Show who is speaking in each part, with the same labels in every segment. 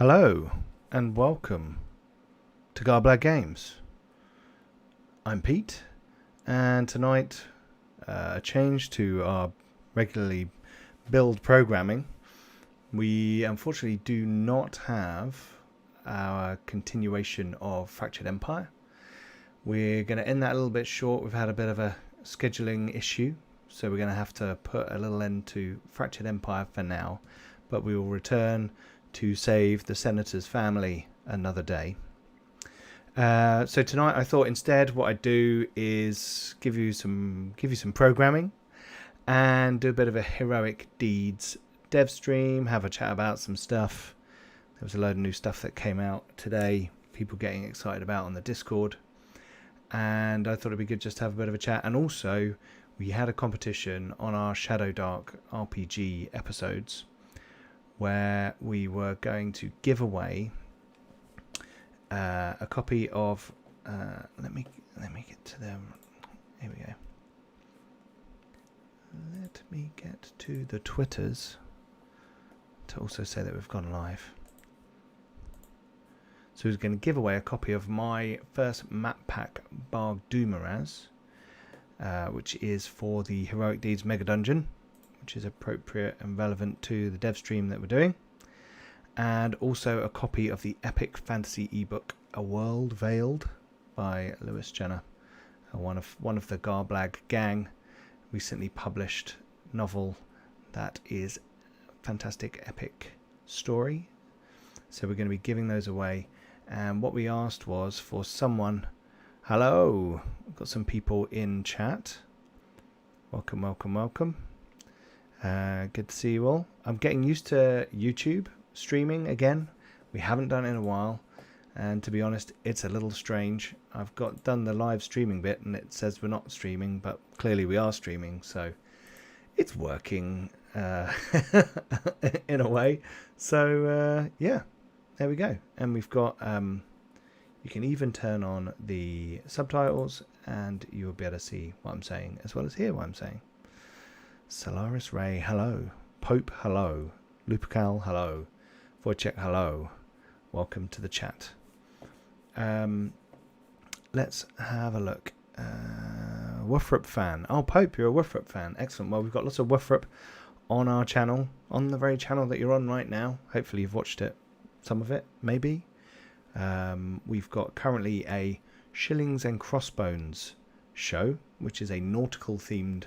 Speaker 1: Hello and welcome to Garblad Games. I'm Pete, and tonight a change to our regularly build programming. We unfortunately do not have our continuation of Fractured Empire. We're going to end that a little bit short. We've had a bit of a scheduling issue, so we're going to have to put a little end to Fractured Empire for now, but we will return to save the Senator's family another day. So tonight I thought instead what I'd do is give you some programming and do a bit of a heroic deeds dev stream, have a chat about some stuff. There was a load of new stuff that came out today, people getting excited about on the Discord, and I thought it'd be good just to have a bit of a chat. And also we had a competition on our Shadow Dark RPG episodes where we were going to give away a copy of let me get to them. Here we go. Let me get to the Twitters to also say that we've gone live. So we're going to give away a copy of my first map pack, Barg Dumaraz, which is for the Heroic Deeds Mega Dungeon, which is appropriate and relevant to the dev stream that we're doing, and also a copy of the epic fantasy ebook A World Veiled by Lewis Jenner, one of the Garblag gang recently published novel that is a fantastic epic story. So we're going to be giving those away, and what we asked was for someone. Hello, we've got some people in chat. Welcome. Good to see you all. I'm getting used to YouTube streaming again. We haven't done it in a while, and to be honest, it's a little strange. I've done the live streaming bit and it says we're not streaming, but clearly we are streaming, so it's working in a way. So yeah, there we go. And we've got you can even turn on the subtitles and you'll be able to see what I'm saying as well as hear what I'm saying. Solaris Ray, hello. Pope, hello. Lupercal, hello. Wojciech, hello. Welcome to the chat. Let's have a look. Woofrup fan. Oh, Pope, you're a Woofrup fan. Excellent. Well, we've got lots of Woofrup on our channel, on the very channel that you're on right now. Hopefully you've watched it, some of it, maybe. We've got currently a Shillings and Crossbones show, which is a nautical themed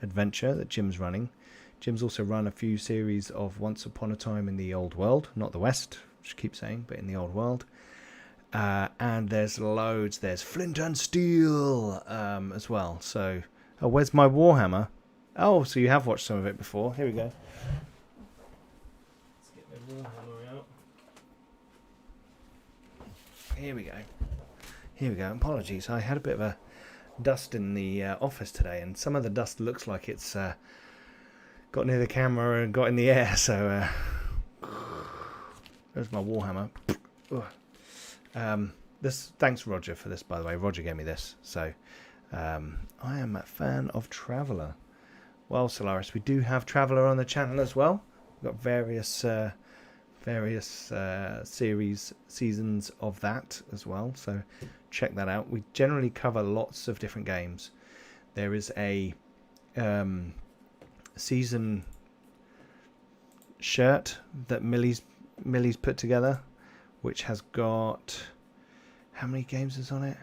Speaker 1: adventure that Jim's running. Jim's also run a few series of Once Upon a Time in the Old World, not the West, which I keep saying, but in the Old World. And there's loads. There's Flint and Steel as well. So, oh, where's my Warhammer? Oh, so you have watched some of it before. Here we go. Let's get my Warhammer out. Here we go. Apologies, I had a bit of a dust in the office today, and some of the dust looks like it's got near the camera and got in the air, so there's my Warhammer. Thanks Roger for this, by the way. Roger gave me this, so I am a fan of Traveller. Well, Solaris, we do have Traveller on the channel as well. We've got various seasons of that as well, so check that out. We generally cover lots of different games. There is a season shirt that Millie's put together, which has got, how many games is on it?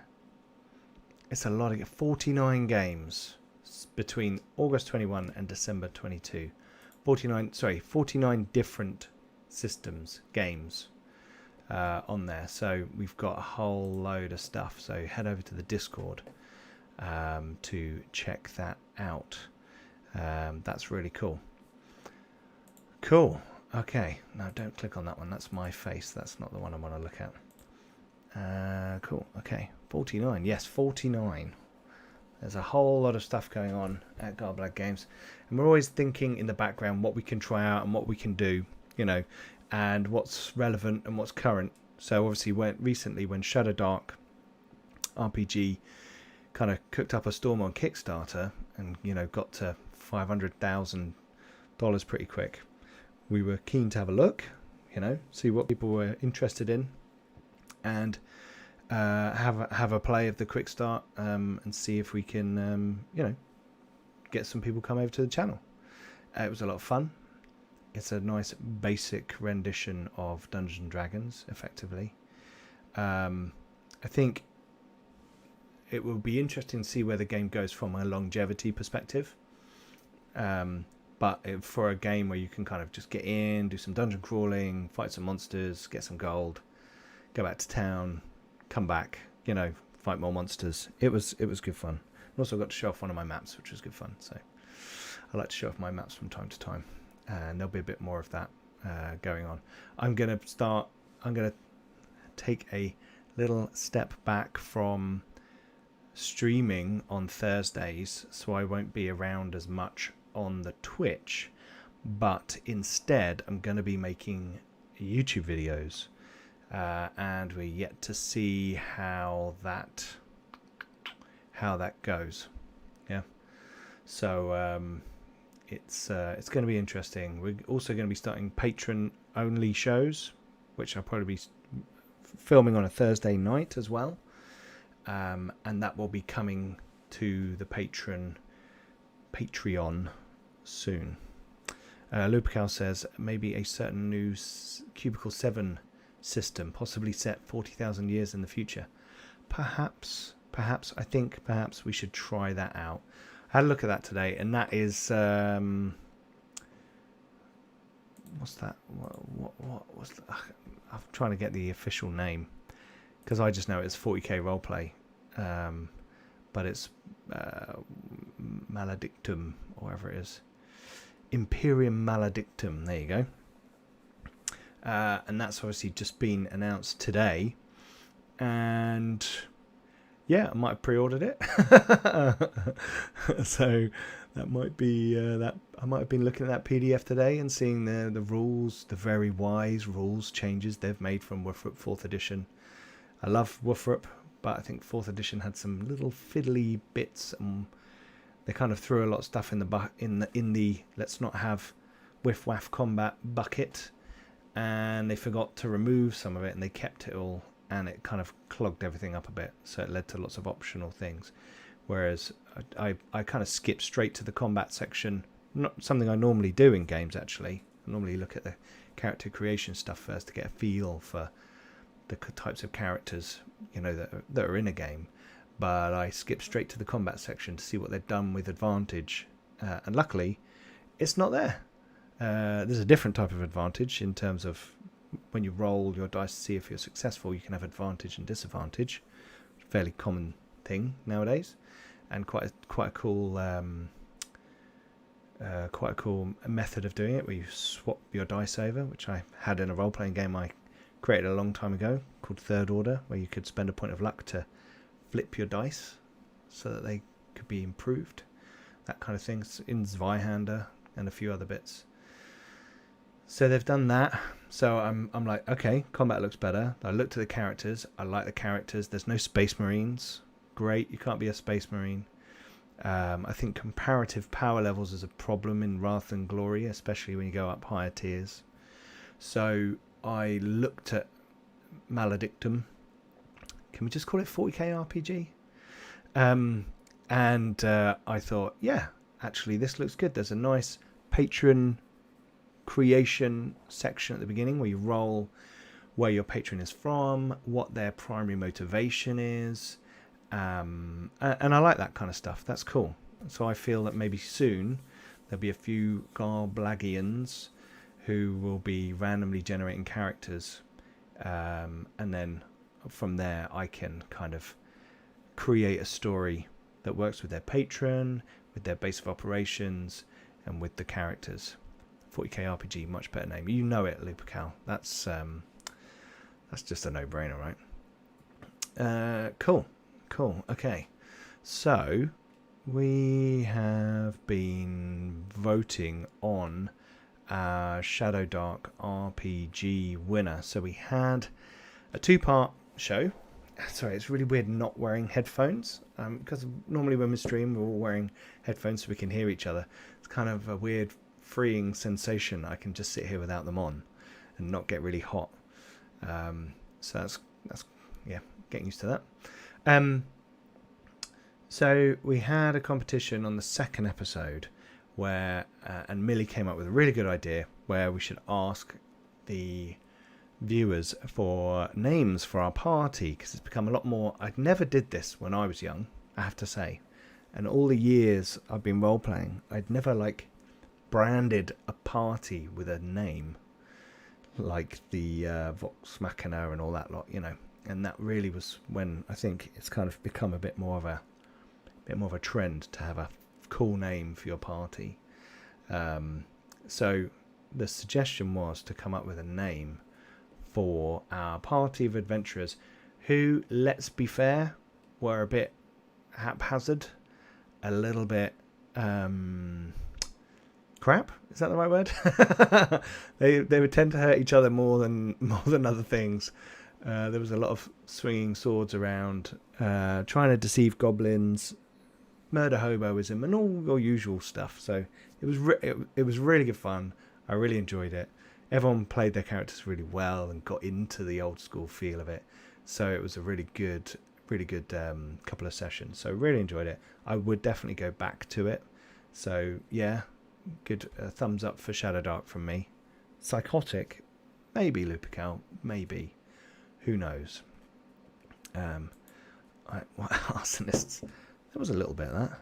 Speaker 1: It's a lot of 49 games between August 21 and December 22. 49 different systems, games on there. So we've got a whole load of stuff. So head over to the Discord to check that out. That's really cool. Cool. Okay. Now don't click on that one. That's my face. That's not the one I want to look at. Cool. Okay. 49. Yes, 49. There's a whole lot of stuff going on at Garblag Games, and we're always thinking in the background what we can try out and what we can do, you know, and what's relevant and what's current. So obviously when Shadow Dark RPG kind of cooked up a storm on Kickstarter and, you know, got to $500,000 pretty quick, we were keen to have a look, see what people were interested in, and have a play of the quick start, and see if we can get some people come over to the channel. It was a lot of fun. It's a nice basic rendition of Dungeons and Dragons, effectively. I think it will be interesting to see where the game goes from a longevity perspective. But for a game where you can kind of just get in, do some dungeon crawling, fight some monsters, get some gold, go back to town, come back, fight more monsters. It was good fun. I also got to show off one of my maps, which was good fun. So I like to show off my maps from time to time, and there'll be a bit more of that going on. I'm going to take a little step back from streaming on Thursdays, so I won't be around as much on the Twitch, but instead I'm going to be making YouTube videos, and we're yet to see how that goes. So it's going to be interesting. We're also going to be starting patron only shows, which I'll probably be filming on a Thursday night as well, and that will be coming to the Patreon soon. Lupical says maybe a certain new Cubicle 7 system, possibly set 40,000 years in the future. Perhaps I think perhaps we should try that out. I had a look at that today, and that is what's that? What was that? I'm trying to get the official name, because I just know it's 40k roleplay, but it's Maledictum, or whatever it is. Imperium Maledictum, there you go. And that's obviously just been announced today, and yeah, I might have pre-ordered it. So that might be that. I might have been looking at that PDF today and seeing the rules, the very wise rules changes they've made from Wolfrup 4th edition. I love Wolfrup, but I think 4th edition had some little fiddly bits, and they kind of threw a lot of stuff in the let's not have whiff waff combat bucket, and they forgot to remove some of it, and they kept it all, and it kind of clogged everything up a bit, so it led to lots of optional things. Whereas I kind of skipped straight to the combat section, not something I normally do in games actually. I normally look at the character creation stuff first to get a feel for the types of characters that are in a game, but I skipped straight to the combat section to see what they'd done with advantage, and luckily it's not there. There's a different type of advantage in terms of when you roll your dice to see if you're successful, you can have advantage and disadvantage. Fairly common thing nowadays, and quite a cool method of doing it, where you swap your dice over, which I had in a role-playing game I created a long time ago called Third Order, where you could spend a point of luck to flip your dice so that they could be improved. That kind of thing in Zweihander and a few other bits. So they've done that. So I'm like, okay, combat looks better. I looked at the characters. I like the characters. There's no Space Marines. Great, you can't be a Space Marine. I think comparative power levels is a problem in Wrath and Glory, especially when you go up higher tiers. So I looked at Maledictum. Can we just call it 40k RPG? And I thought, yeah, actually this looks good. There's a nice patron creation section at the beginning where you roll where your patron is from, what their primary motivation is, and I like that kind of stuff. That's cool. So I feel that maybe soon there'll be a few Garblagians who will be randomly generating characters, and then from there I can kind of create a story that works with their patron, with their base of operations, and with the characters. 40k RPG, much better name. You know it, Lupical. That's just a no-brainer, right? Cool. Okay, so we have been voting on our Shadow Dark RPG winner. So we had a two-part show. Sorry, it's really weird not wearing headphones, because normally when we stream we're all wearing headphones so we can hear each other. It's kind of a weird freeing sensation. I can just sit here without them on and not get really hot. So that's yeah, getting used to that. So we had a competition on the second episode where and Millie came up with a really good idea where we should ask the viewers for names for our party, because it's become a lot more. I never did this when I was young, I have to say, and all the years I've been role playing, I'd never like branded a party with a name like the Vox Machina and all that lot, you know. And that really was when I think it's kind of become a bit more of a trend to have a cool name for your party. So the suggestion was to come up with a name for our party of adventurers who, let's be fair, were a bit haphazard, a little bit crap. Is that the right word? They would tend to hurt each other more than other things. There was a lot of swinging swords around, trying to deceive goblins, murder hoboism, and all your usual stuff. So it was really good fun. I really enjoyed it. Everyone played their characters really well and got into the old school feel of it. So it was a really good couple of sessions. So really enjoyed it. I would definitely go back to it. So yeah, good thumbs up for Shadowdark from me. Psychotic, maybe Lupercal, maybe. Who knows? Arsonists. There was a little bit of that.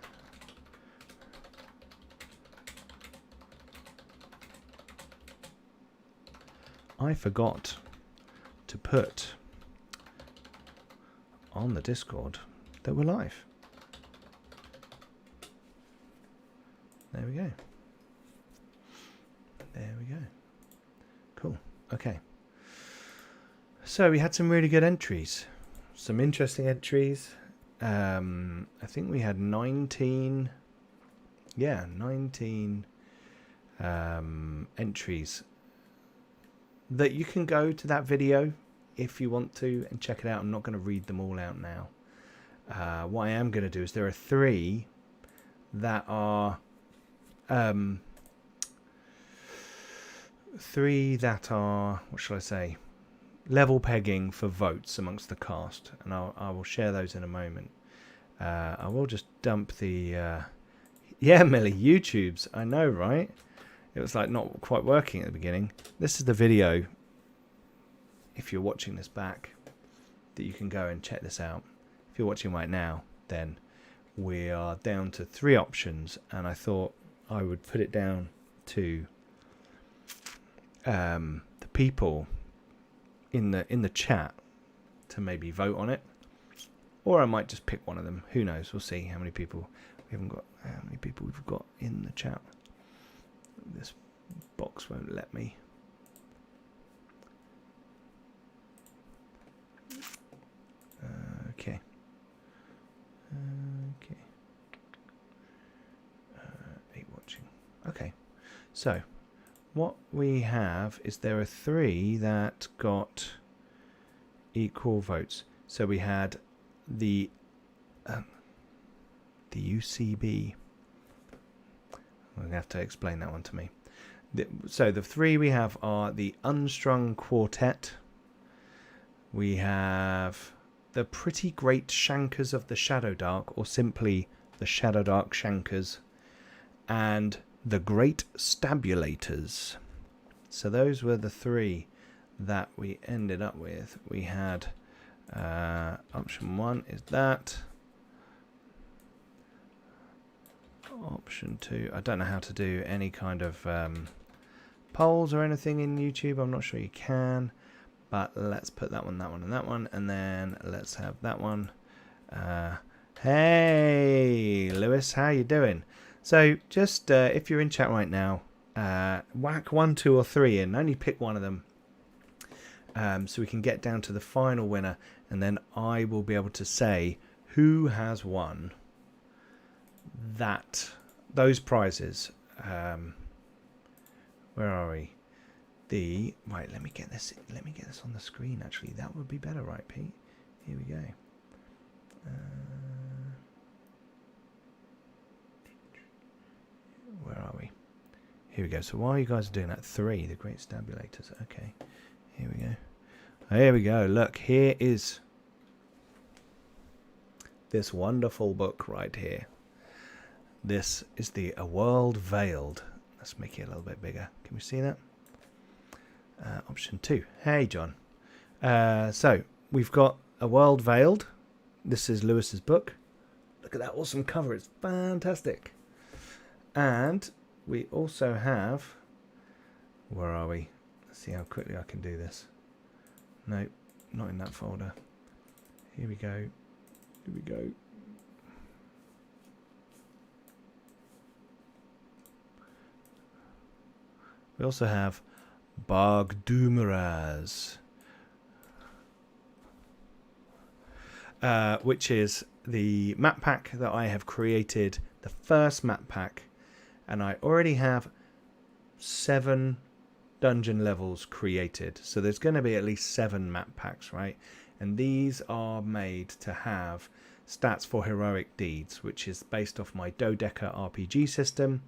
Speaker 1: I forgot to put on the Discord that we're live. There we go. There we go. Cool. Okay. So we had some really good entries. Some interesting entries. I think we had 19 entries that you can go to that video if you want to and check it out. I'm not going to read them all out now. What I am going to do is there are three that are what shall I say, level pegging for votes amongst the cast, and I will share those in a moment. I will just dump the yeah, Millie, YouTube's, I know, right? It was like not quite working at the beginning. This is the video, if you're watching this back, that you can go and check this out. If you're watching right now, then we are down to 3 options, and I thought I would put it down to the people in the chat to maybe vote on it, or I might just pick one of them. Who knows? We'll see how many people we've got in the chat. This box won't let me. Okay. Okay. 8 watching. Okay. So what we have is there are 3 that got equal votes. So we had the UCB. I'm going to have to explain that one to me. So the 3 we have are the Unstrung Quartet. We have the Pretty Great Shankers of the Shadowdark, or simply the Shadowdark Shankers, and the Great Stabulators. So those were the 3 that we ended up with. We had option 1 is that. Option 2, I don't know how to do any kind of polls or anything in YouTube. I'm not sure you can, but let's put that one, and then let's have that one. Hey Lewis, how you doing? So just if you're in chat right now, whack 1, 2 or 3 in, only pick one of them, so we can get down to the final winner, and then I will be able to say who has won those prizes. Where are we? Right, let me get this on the screen. Actually, that would be better, right, Pete? Here we go. Where are we? Here we go. So while you guys are doing that, 3, the Great Stabulators. Okay, here we go. Here we go. Look, here is this wonderful book right here. This is A World Veiled. Let's make it a little bit bigger. Can we see that? Option 2. Hey, John. So we've got A World Veiled. This is Lewis's book. Look at that awesome cover. It's fantastic. And we also have... Where are we? Let's see how quickly I can do this. No, not in that folder. Here we go. Here we go. We also have Bogdoomeraz, which is the map pack that I have created, the first map pack, and I already have 7 dungeon levels created. So there's going to be at least 7 map packs, right? And these are made to have stats for heroic deeds, which is based off my Dodeca RPG system.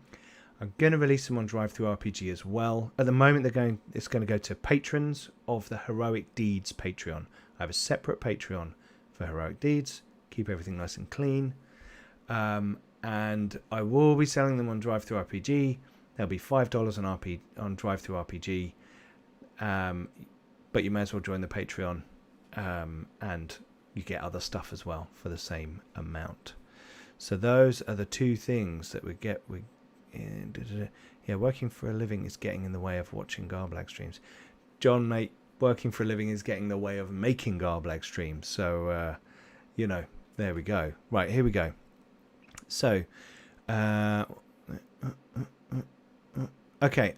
Speaker 1: I'm going to release them on DriveThruRPG as well. At the moment, it's going to go to patrons of the Heroic Deeds Patreon. I have a separate Patreon for Heroic Deeds. Keep everything nice and clean. And I will be selling them on DriveThruRPG. They'll be $5 on DriveThruRPG. But you may as well join the Patreon. And you get other stuff as well for the same amount. So those are the 2 things that we get. Yeah, working for a living is getting in the way of watching Garblag streams. John, mate, working for a living is getting in the way of making Garblag streams. So, you know, there we go. Right, here we go. So, okay,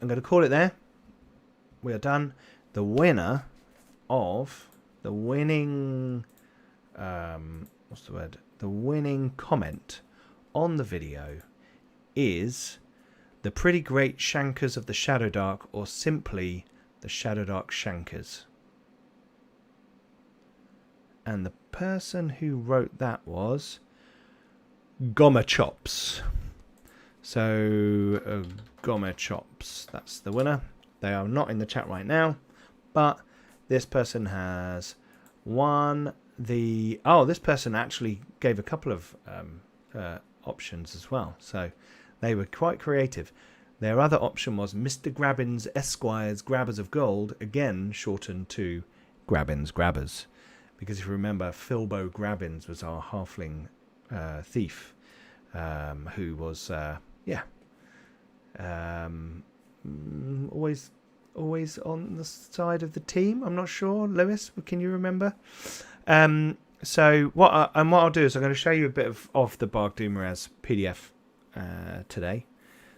Speaker 1: I'm going to call it there. We are done. The winner of the winning, what's the word? The winning comment on the video is the Pretty Great Shankers of the Shadowdark, or simply the Shadowdark Shankers. And the person who wrote that was Gomachops. So Gomachops, that's the winner. They are not in the chat right now, but this person has won the... Oh, this person actually gave a couple of options as well. So they were quite creative. Their other option was Mr. Grabbins Esquire's Grabbers of Gold, again shortened to Grabbins Grabbers. Because if you remember, Filbo Grabbins was our halfling thief, who was, always on the side of the team. I'm not sure, Lewis, can you remember? So what I'll do is I'm going to show you a bit of the Bogdoomeraz PDF today,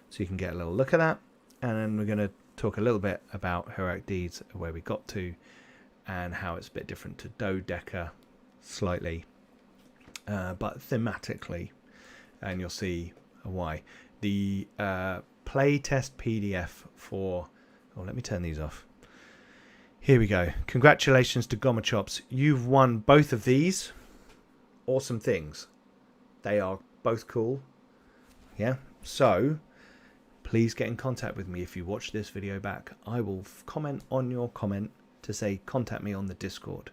Speaker 1: so you can get a little look at that, and then we're going to talk a little bit about Heroic Deeds, where we got to, and how it's a bit different to Dodeca slightly, but thematically, and you'll see why. The playtest PDF for... Oh, let me turn these off. Here we go. Congratulations to Gomachops. You've won both of these. Awesome things. They are both cool. Yeah. So, please get in contact with me if you watch this video back. I will comment on your comment to say contact me on the Discord.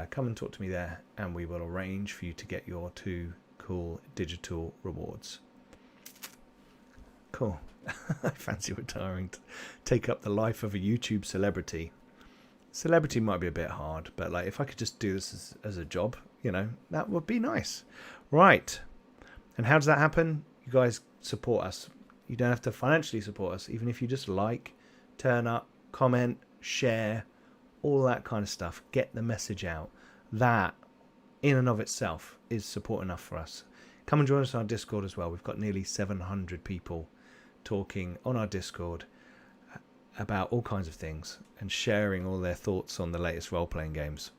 Speaker 1: Come and talk to me there, and we will arrange for you to get your 2 cool digital rewards. Cool. I fancy retiring to take up the life of a YouTube celebrity. Celebrity might be a bit hard, but like if I could just do this as a job, you know, that would be nice. Right. And how does that happen? You guys support us. You don't have to financially support us, even if you just like, turn up, comment, share, all that kind of stuff. Get the message out. That, in and of itself, is support enough for us. Come and join us on our Discord as well. We've got nearly 700 people talking on our Discord about all kinds of things and sharing all their thoughts on the latest role-playing games,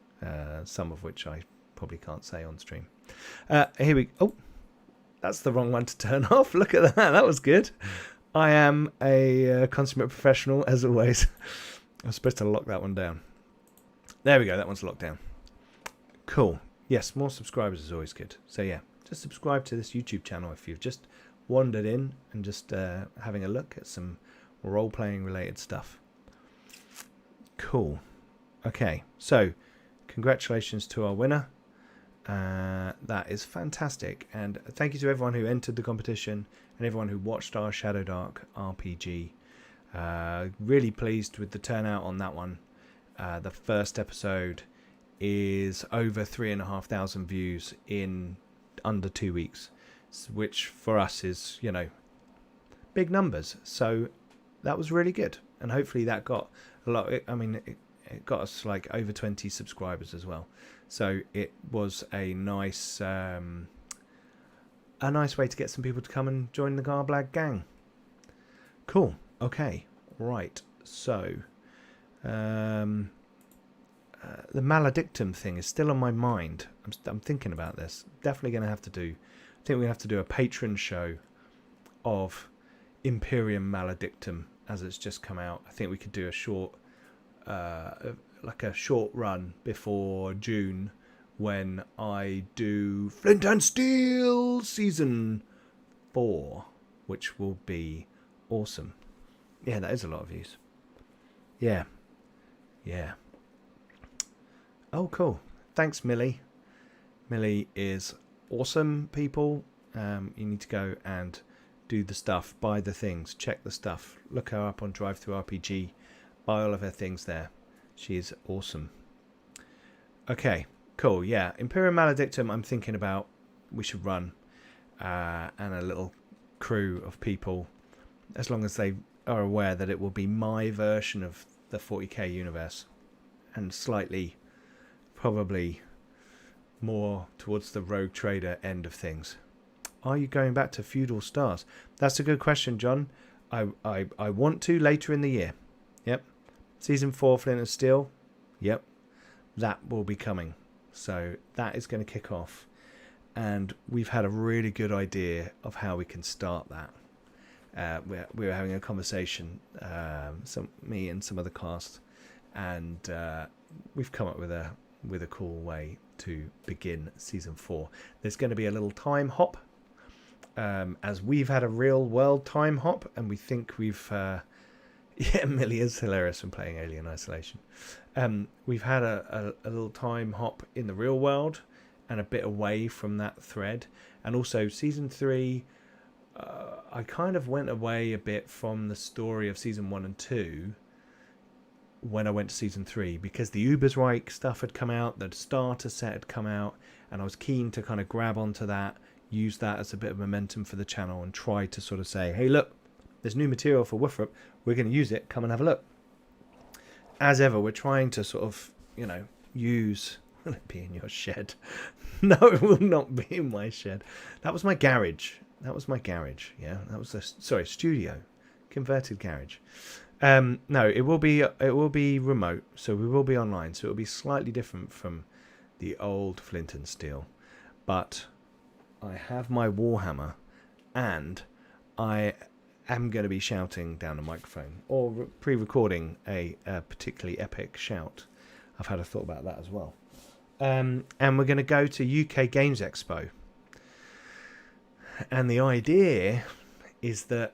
Speaker 1: some of which I probably can't say on stream. Here we... Oh, that's the wrong one to turn off. Look at that. That was good. I am a consummate professional, as always. I'm supposed to lock that one down. There we go. That one's locked down. Cool. Yes, more subscribers is always good. So, yeah, just subscribe to this YouTube channel if you've just wandered in and just having a look at some role-playing related stuff. Cool. Okay, so congratulations to our winner. That is fantastic, and thank you to everyone who entered the competition and everyone who watched our Shadow Dark RPG. Really pleased with the turnout on that one. The first episode is over 3,500 views in under 2 weeks, which for us is, you know, big numbers. So that was really good, and hopefully that got a lot. I mean, it got us like over 20 subscribers as well. So it was a nice way to get some people to come and join the Garblag gang. Cool. Okay. Right. So the Maledictum thing is still on my mind. I'm thinking about this. Definitely going to have to do. I think we have to do a patron show of Imperium Maledictum as it's just come out. I think we could do a short. Like a short run before June when I do Flint and Steel Season 4, which will be awesome. Yeah, that is a lot of views. Yeah. Oh, cool. Thanks, Millie. Millie is awesome, people. You need to go and do the stuff, buy the things, check the stuff, look her up on DriveThruRPG, buy all of her things there. She is awesome. Okay, cool. Yeah, Imperium Maledictum, I'm thinking about we should run. And a little crew of people, as long as they are aware that it will be my version of the 40k universe. And slightly, probably more towards the Rogue Trader end of things. Are you going back to Feudal Stars? That's a good question, John. I want to later in the year. Yep. Season 4, Flint and Steel. Yep. That will be coming. So that is going to kick off. And we've had a really good idea of how we can start that. We were having a conversation, me and some other cast, and we've come up with a cool way to begin Season 4. There's going to be a little time hop, as we've had a real world time hop, and we think we've... Yeah, Millie is hilarious from playing Alien Isolation. We've had a little time hop in the real world and a bit away from that thread. And also Season 3, I kind of went away a bit from the story of Season 1 and 2 when I went to Season 3, because the Ubersreich stuff had come out, the starter set had come out, and I was keen to kind of grab onto that, use that as a bit of momentum for the channel, and try to sort of say, hey, look, there's new material for Woofrup. We're going to use it. Come and have a look. As ever, we're trying to sort of, use... Will it be in your shed? No, it will not be in my shed. That was my garage. Yeah, that was studio. Converted garage. No, it will be remote. So we will be online. So it will be slightly different from the old Flint and Steel. But I have my Warhammer, and I... I'm going to be shouting down the microphone or pre-recording a particularly epic shout. I've had a thought about that as well. And we're going to go to UK Games Expo. And the idea is that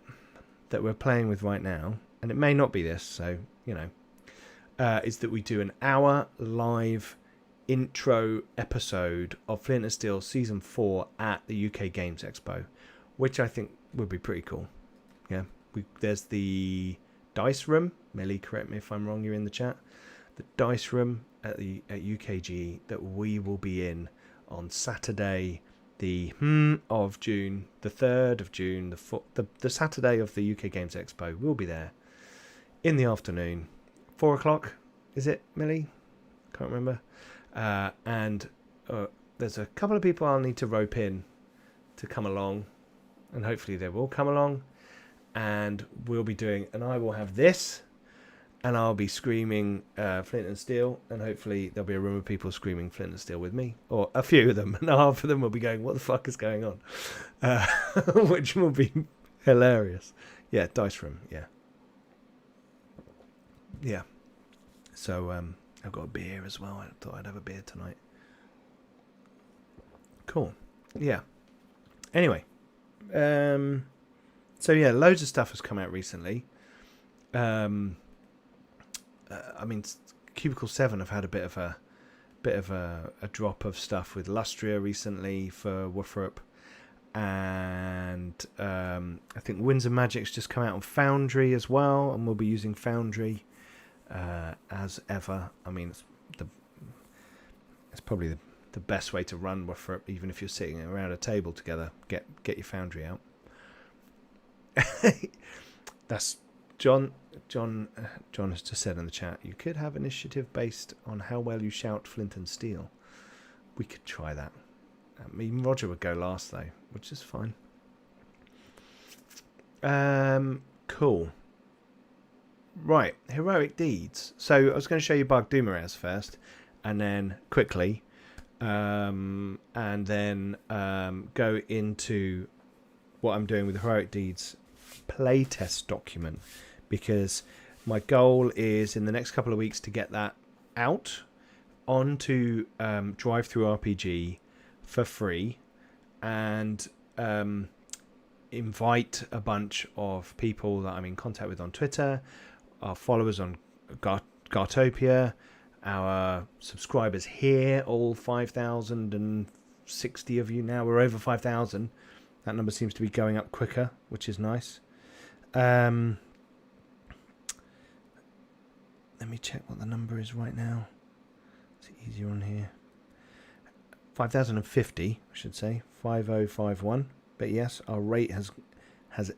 Speaker 1: we're playing with right now, and it may not be this, so, is that we do an hour live intro episode of Flint and Steel Season 4 at the UK Games Expo, which I think would be pretty cool. Yeah, there's the dice room. Millie, correct me if I'm wrong. You're in the chat. The dice room at UKG that we will be in on Saturday, the of June, the 3rd of June, the Saturday of the UK Games Expo. We'll be there in the afternoon, 4 o'clock. Is it, Millie? Can't remember. And there's a couple of people I'll need to rope in to come along, and hopefully they will come along. And we'll be doing, and I will have this, and I'll be screaming Flint and Steel, and hopefully there'll be a room of people screaming Flint and Steel with me, or a few of them, and half of them will be going, what the fuck is going on? Which will be hilarious. Yeah, dice room, yeah. Yeah. So I've got a beer as well. I thought I'd have a beer tonight. Cool. Yeah. Anyway, So yeah, loads of stuff has come out recently. I mean, Cubicle 7 have had a bit of a drop of stuff with Lustria recently for Woothrup, and I think Winds of Magic's just come out on Foundry as well, and we'll be using Foundry as ever. I mean, it's probably the best way to run Woothrup, even if you're sitting around a table together. Get your Foundry out. That's John has just said in the chat, you could have initiative based on how well you shout Flint and Steel. We could try that. I mean, Roger would go last though, which is fine. Cool. Right, heroic deeds. So I was going to show you Bog Dumaraz first, and then quickly, and then go into what I'm doing with the heroic deeds playtest document, because my goal is in the next couple of weeks to get that out onto DriveThru RPG for free, and invite a bunch of people that I'm in contact with on Twitter, our followers on Gartopia, our subscribers here, all 5,060 of you now. We're over 5,000. That number seems to be going up quicker, which is nice. Let me check what the number is right now. It's easier on here. 5,050, I should say. 5051. But yes, our rate has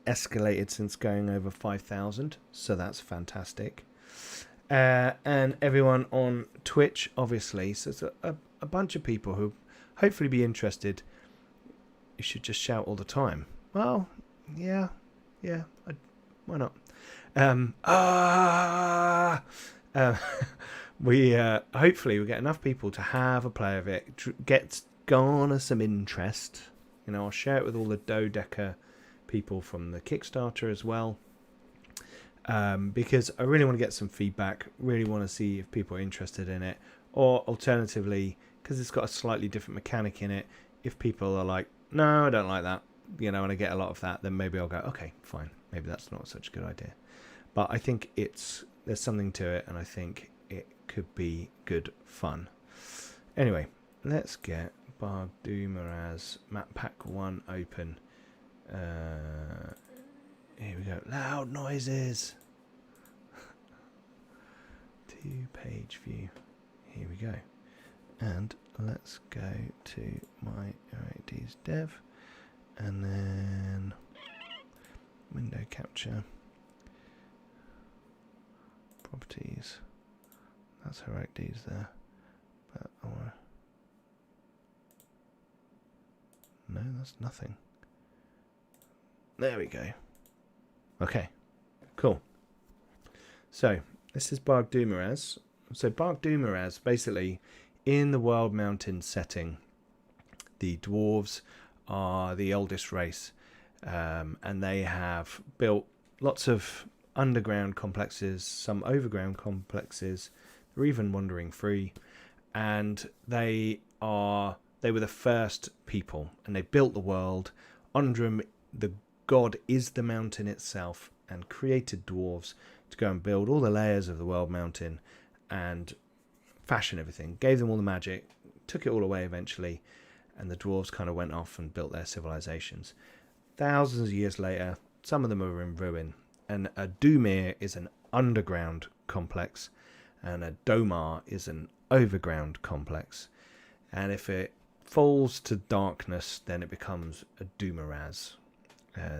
Speaker 1: escalated since going over 5,000, so that's fantastic. And everyone on Twitch, obviously, so it's a bunch of people who hopefully be interested. You should just shout all the time. Well, yeah, why not? We hopefully we get enough people to have a play of it, garner some interest. You know, I'll share it with all the Dodeca people from the Kickstarter as well, because I really want to get some feedback. Really want to see if people are interested in it, or alternatively, because it's got a slightly different mechanic in it, if people are like, no, I don't like that, you know, and I get a lot of that, then maybe I'll go, okay, fine, maybe that's not such a good idea. But I think there's something to it, and I think it could be good fun. Anyway, let's get Bog Dumaraz map pack 1 open. Here we go. Loud noises. 2-page view. Here we go. And let's go to my OAD's dev, and then window capture, properties. That's heroic deeds there, but no, that's nothing. There we go. Okay, cool. So this is Bog Dumaraz. So Bog Dumaraz, basically, in the World Mountain setting, the dwarves are the oldest race, and they have built lots of underground complexes, some overground complexes. They're even wandering free, and they were the first people, and they built the world. Ondrum, the god, is the mountain itself, and created dwarves to go and build all the layers of the World Mountain and fashion everything, gave them all the magic, took it all away eventually, and the dwarves kind of went off and built their civilizations. Thousands of years later, some of them are in ruin, and a Dumir is an underground complex, and a Domar is an overground complex, and if it falls to darkness, then it becomes a Dumaraz,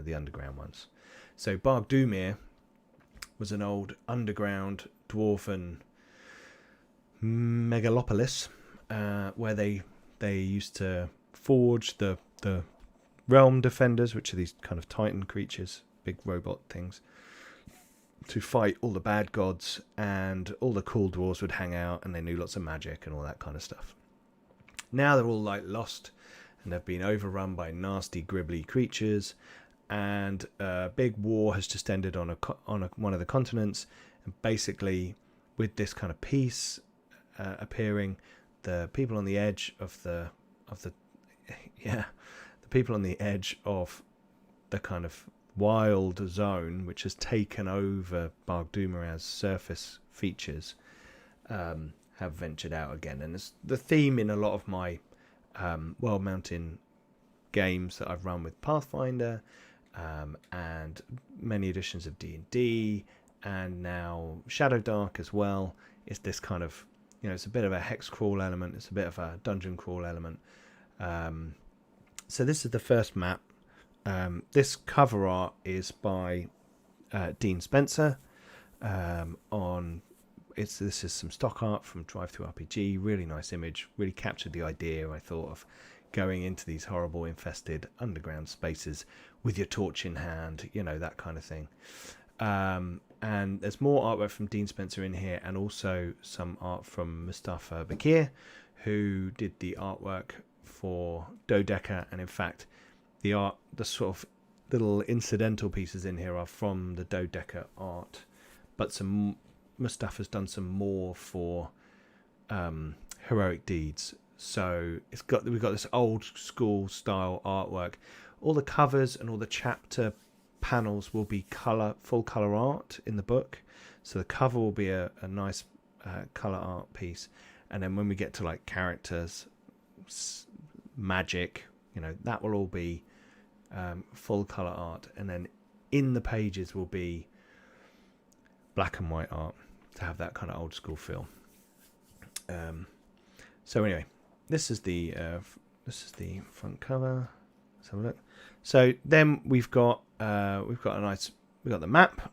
Speaker 1: the underground ones. So Bog Dumir was an old underground dwarven megalopolis, where they used to forge the realm defenders, which are these kind of titan creatures, big robot things, to fight all the bad gods, and all the cool dwarves would hang out, and they knew lots of magic and all that kind of stuff. Now they're all like lost, and they've been overrun by nasty gribbly creatures, and a big war has just ended on one of the continents, and basically with this kind of peace appearing, the people on the edge of the people on the edge of the kind of wild zone which has taken over Bag Dumaraz's surface features have ventured out again. And it's the theme in a lot of my world mountain games that I've run with Pathfinder, and many editions of D&D, and now Shadow Dark as well. It's this kind of, it's a bit of a hex crawl element, it's a bit of a dungeon crawl element. So this is the first map. This cover art is by Dean Spencer. This is some stock art from Drive-Thru-RPG. Really nice image. Really captured the idea, I thought, of going into these horrible infested underground spaces with your torch in hand, that kind of thing. And there's more artwork from Dean Spencer in here, and also some art from Mustafa Bakir, who did the artwork for Dodeca. And in fact, the sort of little incidental pieces in here are from the Dodeca art, but Mustafa's done some more for Heroic Deeds. So we've got this old school style artwork. All the covers and all the chapter panels will be full color art in the book. So the cover will be a nice color art piece, and then when we get to like characters, magic, that will all be full color art, and then in the pages will be black and white art to have that kind of old school feel. So anyway, this is the front cover. Let's have a look. So then we've got the map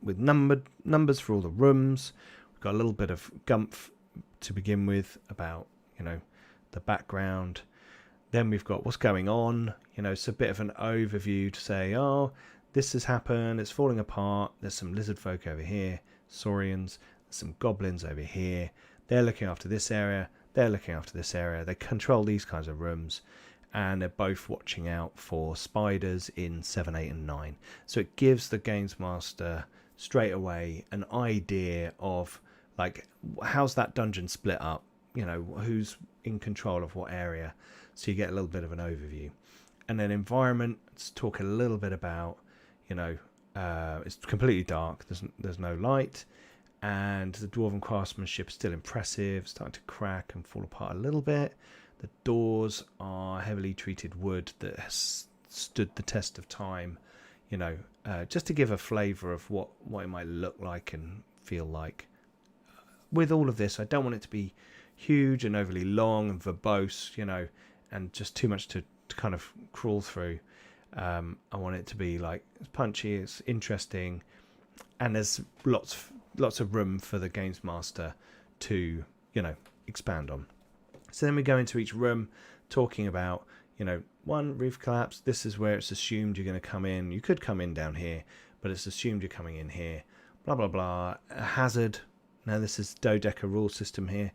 Speaker 1: with numbers for all the rooms. We've got a little bit of gumph to begin with about the background. Then we've got what's going on. It's a bit of an overview to say, oh, this has happened, it's falling apart. There's some lizard folk over here, Saurians. There's some goblins over here. They're looking after this area. They're looking after this area. They control these kinds of rooms, and they're both watching out for spiders in 7, 8, and 9. So it gives the games master straight away an idea of like, how's that dungeon split up? Who's in control of what area? So you get a little bit of an overview. And then environment, let's talk a little bit about, it's completely dark. There's no light. And the dwarven craftsmanship is still impressive, starting to crack and fall apart a little bit. The doors are heavily treated wood that has stood the test of time, just to give a flavour of what it might look like and feel like. With all of this, I don't want it to be huge and overly long and verbose, and just too much to kind of crawl through. I want it to be like, it's punchy, it's interesting, and there's lots of room for the games master to expand on. So then we go into each room talking about one, roof collapse. This is where it's assumed you're going to come in. You could come in down here, but it's assumed you're coming in here, blah blah blah. A hazard. Now this is Dodeca rule system here.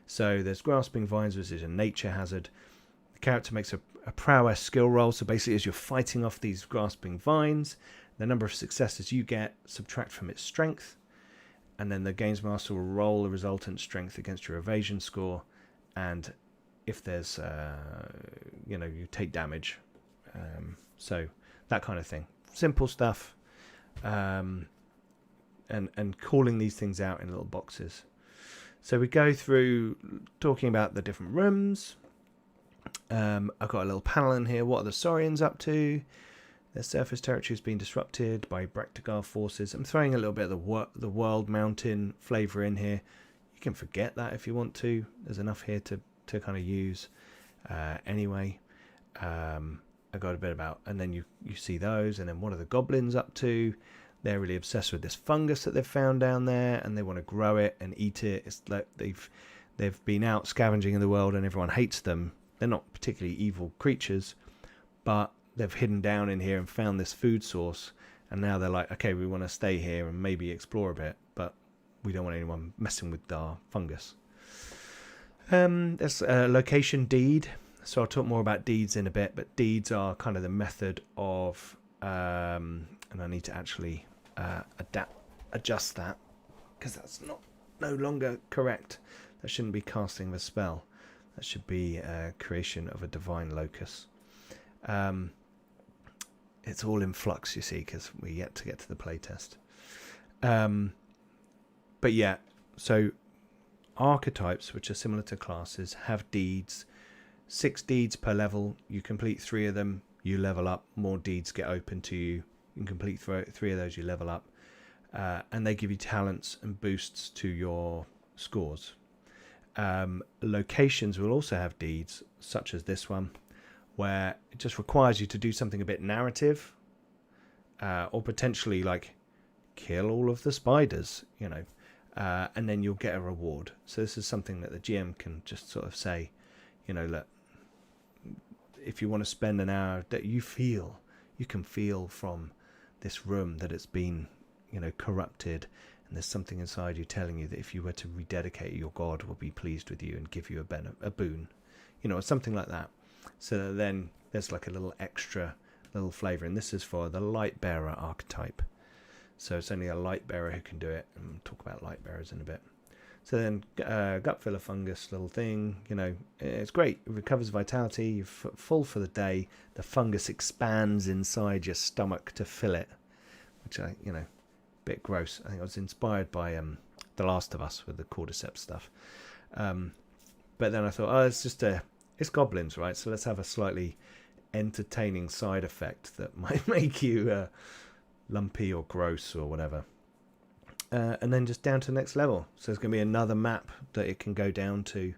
Speaker 1: So there's grasping vines, which is a nature hazard. The character makes a prowess skill roll. So basically, as you're fighting off these grasping vines, the number of successes you get subtract from its strength, and then the games master will roll the resultant strength against your evasion score, and if there's you take damage. So that kind of thing. Simple stuff, and calling these things out in little boxes. So we go through talking about the different rooms. I've got a little panel in here. What are the Saurians up to? Their surface territory has been disrupted by Braktagar forces. I'm throwing a little bit of the world mountain flavour in here. You can forget that if you want to. There's enough here to kind of use anyway. I got a bit about, and then you see those, and then what are the goblins up to? They're really obsessed with this fungus that they've found down there, and they want to grow it and eat it. It's like they've been out scavenging in the world, and everyone hates them. They're not particularly evil creatures, but they've hidden down in here and found this food source, and now they're like, okay, we want to stay here and maybe explore a bit, but we don't want anyone messing with our fungus. There's a location deed, so I'll talk more about deeds in a bit, but deeds are kind of the method of, and I need to actually adjust that, because that's no longer correct. That shouldn't be casting the spell. That should be creation of a divine locus. it's all in flux, you see, because we yet to get to the playtest. But yeah, so archetypes, which are similar to classes, have deeds. 6 deeds per level. You complete 3 of them, you level up. More deeds get open to you. You can complete 3 of those, you level up. And they give you talents and boosts to your scores. Locations will also have deeds, such as this one, where it just requires you to do something a bit narrative, or potentially like kill all of the spiders, you know, and then you'll get a reward. So this is something that the GM can just sort of say, you know, look, if you want to spend an hour that you can feel from this room that it's been, you know, corrupted, and there's something inside you telling you that if you were to rededicate, your god will be pleased with you and give you a boon, you know, or something like that. So then there's like a little extra little flavor, and this is for the light bearer archetype. So it's only a light bearer who can do it, and we'll talk about light bearers in a bit. So then gut filler fungus little thing, you know, it's great. It recovers vitality. You're full for the day. The fungus expands inside your stomach to fill it, which you know, a bit gross. I think I was inspired by The Last of Us with the cordyceps stuff. But then I thought, oh, it's goblins, right? So let's have a slightly entertaining side effect that might make you lumpy or gross or whatever. And then just down to the next level. So there's going to be another map that it can go down to.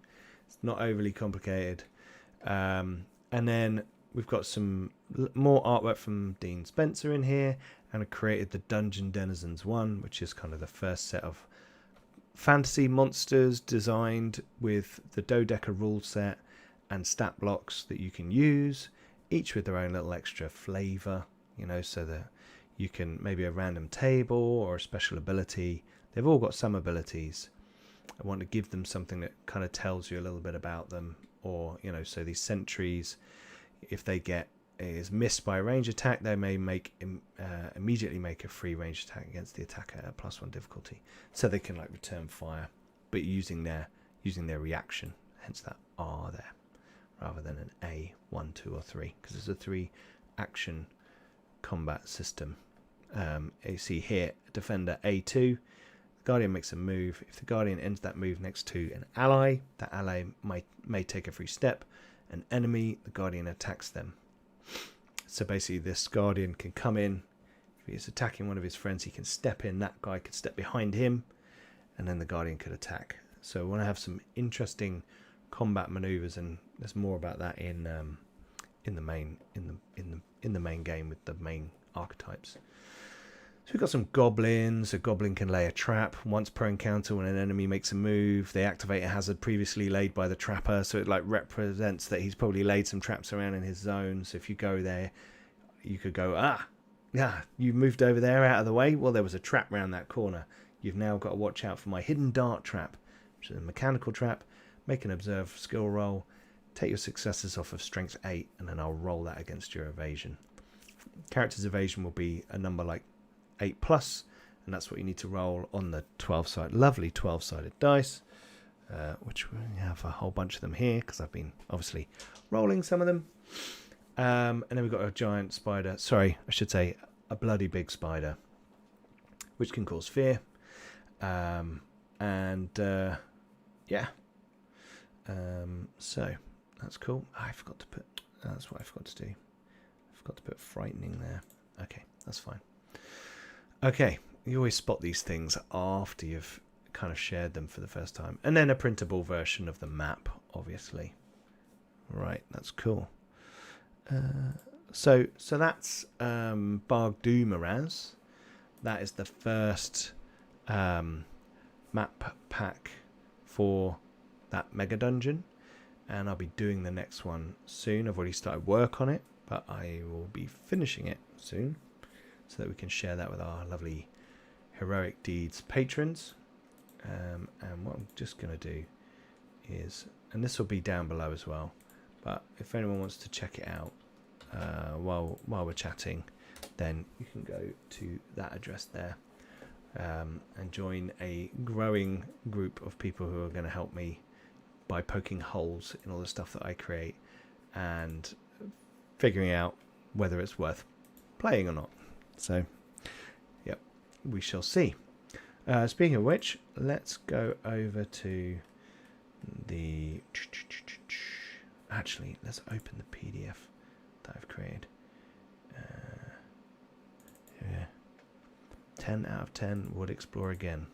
Speaker 1: It's not overly complicated. And then we've got some more artwork from Dean Spencer in here. And I created the Dungeon Denizens 1, which is kind of the first set of fantasy monsters designed with the Dodeca rule set and stat blocks that you can use, each with their own little extra flavor, you know, so that you can maybe a random table or a special ability. They've all got some abilities. I want to give them something that kind of tells you a little bit about them, or, you know, so these sentries, if they get is missed by a range attack, they may immediately make a free range attack against the attacker at +1 difficulty, so they can like return fire, but using their reaction, hence that R there, rather than an A, 1, 2, or 3, because it's a 3 action combat system. You see here, defender A2, the Guardian makes a move. If the Guardian ends that move next to an ally, that ally may take a free step. An enemy, the Guardian attacks them. So basically this Guardian can come in. If he's attacking one of his friends, he can step in, that guy could step behind him, and then the Guardian could attack. So we want to have some interesting combat maneuvers, and there's more about that in the main game with the main archetypes. So we've got some goblins. A goblin can lay a trap once per encounter. When an enemy makes a move, they activate a hazard previously laid by the trapper, so it like represents that he's probably laid some traps around in his zone. So if you go there, you could go, you moved over there out of the way, well, there was a trap around that corner. You've now got to watch out for my hidden dart trap, which is a mechanical trap. Make an observe skill roll, take your successes off of strength 8, and then I'll roll that against your evasion. Character's evasion will be a number like 8+, and that's what you need to roll on the lovely 12-sided dice, which we have a whole bunch of them here because I've been obviously rolling some of them. And then we've got a giant spider, sorry, I should say a bloody big spider, which can cause fear. So that's cool. I forgot to put, that's what I forgot to do. I forgot to put frightening there. Okay, that's fine. Okay, you always spot these things after you've kind of shared them for the first time. And then a printable version of the map, obviously. Right, that's cool. So that's Barg du Miraz. That is the first map pack for that mega dungeon. And I'll be doing the next one soon. I've already started work on it, but I will be finishing it soon, so that we can share that with our lovely Heroic Deeds patrons. And what I'm just going to do is, and this will be down below as well, but if anyone wants to check it out while we're chatting, then you can go to that address there and join a growing group of people who are going to help me by poking holes in all the stuff that I create and figuring out whether it's worth playing or not. So, yep, we shall see. Speaking of which, let's go over to the... Actually, let's open the PDF that I've created. Yeah. 10 out of 10 would explore again.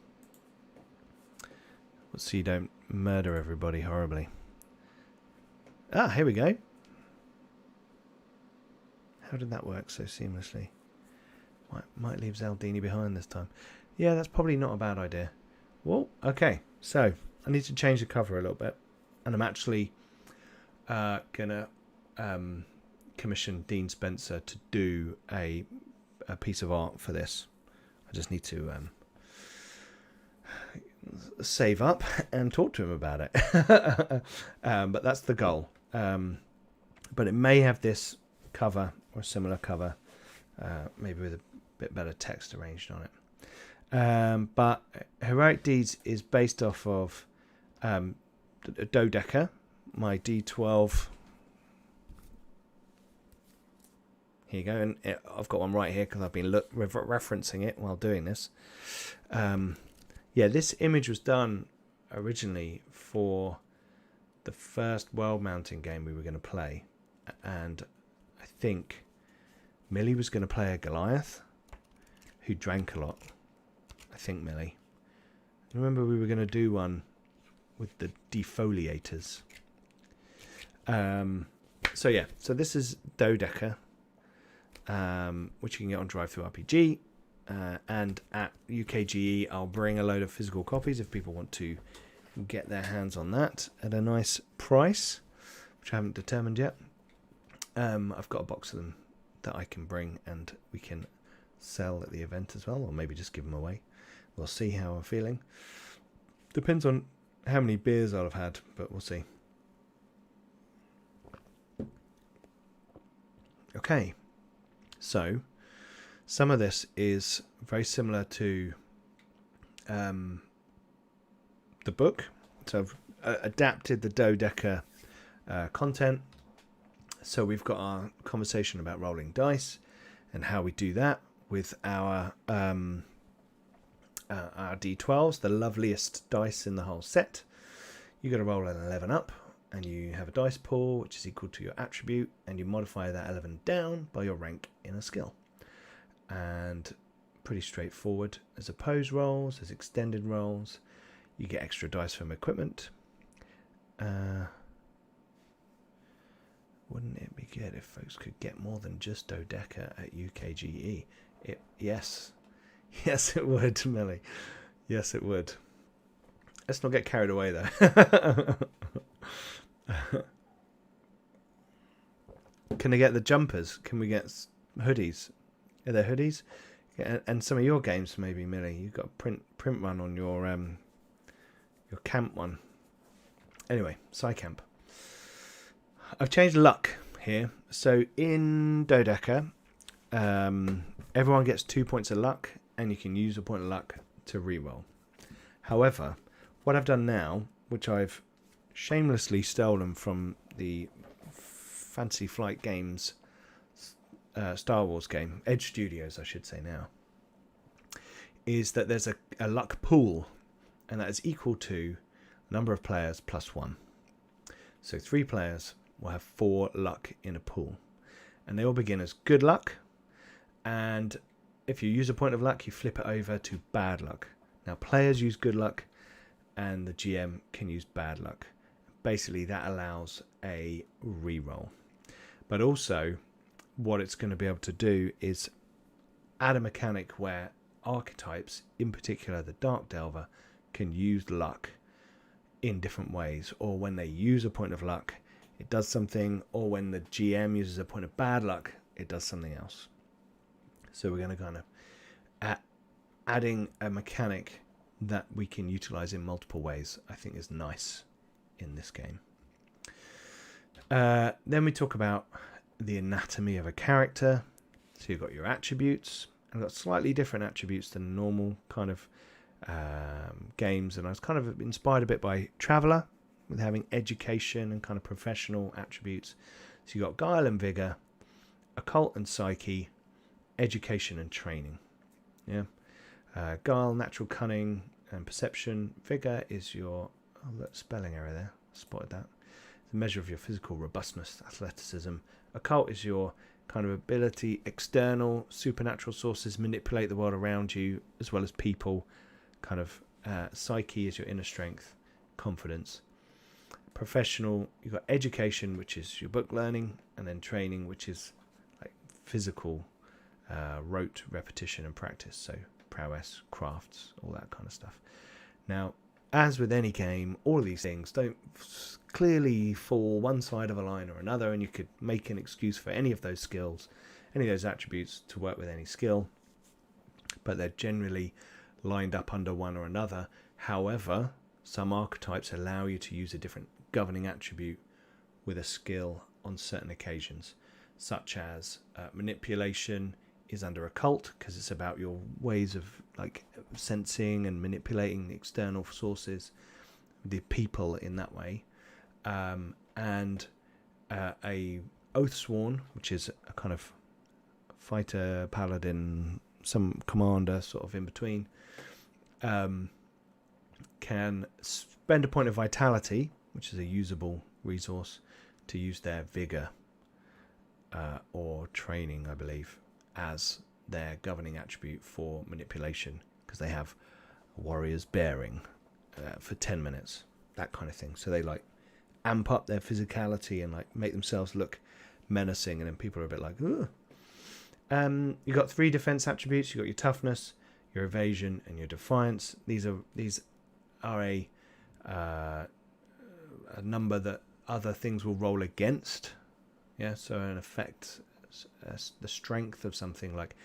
Speaker 1: So you don't murder everybody horribly. Ah, here we go. How did that work so seamlessly? Might leave Zaldini behind this time. Yeah, that's probably not a bad idea. Well, okay. So, I need to change the cover a little bit. And I'm actually going to commission Dean Spencer to do a piece of art for this. I just need to save up and talk to him about it. But that's the goal. But it may have this cover or a similar cover, maybe with a bit better text arranged on it. But Heroic Deeds is based off of Dodeca, my D12. Here you go, and I've got one right here because I've been referencing it while doing this. Yeah, this image was done originally for the first world mounting game we were going to play, and I think Millie was going to play a Goliath who drank a lot. I think Millie. I remember we were going to do one with the defoliators. So yeah, so this is Dodeca, which you can get on DriveThruRPG. And at UKGE, I'll bring a load of physical copies if people want to get their hands on that at a nice price, which I haven't determined yet. I've got a box of them that I can bring and we can sell at the event as well, or maybe just give them away. We'll see how I'm feeling. Depends on how many beers I'll have had, but we'll see. Okay, so some of this is very similar to the book. So I've adapted the Dodeca content. So we've got our conversation about rolling dice and how we do that with our D12s, the loveliest dice in the whole set. You got to roll an 11 up, and you have a dice pool which is equal to your attribute, and you modify that 11 down by your rank in a skill. And pretty straightforward. There's opposed rolls, there's extended rolls. You get extra dice from equipment. Wouldn't it be good if folks could get more than just Dodeca at UKGE? Yes. Yes, it would, Millie. Yes, it would. Let's not get carried away, though. Can I get the jumpers? Can we get hoodies? Are there hoodies? Yeah, and some of your games, maybe, Millie. You've got a print run on your camp one. Anyway, SciCamp. I've changed luck here. So in Dodeca, everyone gets 2 points of luck, and you can use a point of luck to reroll. However, what I've done now, which I've shamelessly stolen from the Fantasy Flight Games Star Wars game, Edge Studios I should say now, is that there's a luck pool, and that is equal to number of players plus 1. So 3 players will have 4 luck in a pool, and they all begin as good luck, and if you use a point of luck you flip it over to bad luck. Now players use good luck and the GM can use bad luck. Basically that allows a reroll, but also what it's going to be able to do is add a mechanic where archetypes, in particular the Dark Delver, can use luck in different ways, or when they use a point of luck it does something, or when the GM uses a point of bad luck it does something else. So we're going to kind of adding a mechanic that we can utilize in multiple ways, I think is nice in this game. Then we talk about the anatomy of a character. So you've got your attributes. I've got slightly different attributes than normal kind of games, and I was kind of inspired a bit by Traveller with having education and kind of professional attributes. So you've got Guile and Vigour, Occult and Psyche, education and training. Yeah. Guile, natural cunning and perception. Vigor is your spelling error there. Spotted that. The measure of your physical robustness, athleticism. Occult is your kind of ability, external, supernatural sources manipulate the world around you as well as people. Kind of psyche is your inner strength, confidence. Professional, you've got education, which is your book learning, and then training, which is like physical, rote repetition and practice. So prowess, crafts, all that kind of stuff. Now, as with any game, all of these things don't clearly fall one side of a line or another, and you could make an excuse for any of those skills, any of those attributes to work with any skill, but they're generally lined up under one or another. However, some archetypes allow you to use a different governing attribute with a skill on certain occasions, such as manipulation is under occult because it's about your ways of like sensing and manipulating the external sources, the people in that way, and a Oathsworn, which is a kind of fighter, paladin, some commander sort of in between, can spend a point of vitality, which is a usable resource, to use their vigor or training, I believe, as their governing attribute for manipulation, because they have a warrior's bearing for 10 minutes, that kind of thing. So they like amp up their physicality and like make themselves look menacing, and then people are a bit like, ugh. You've got 3 defense attributes. You've got your toughness, your evasion, and your defiance. These are a number that other things will roll against. Yeah, so in effect, the strength of something like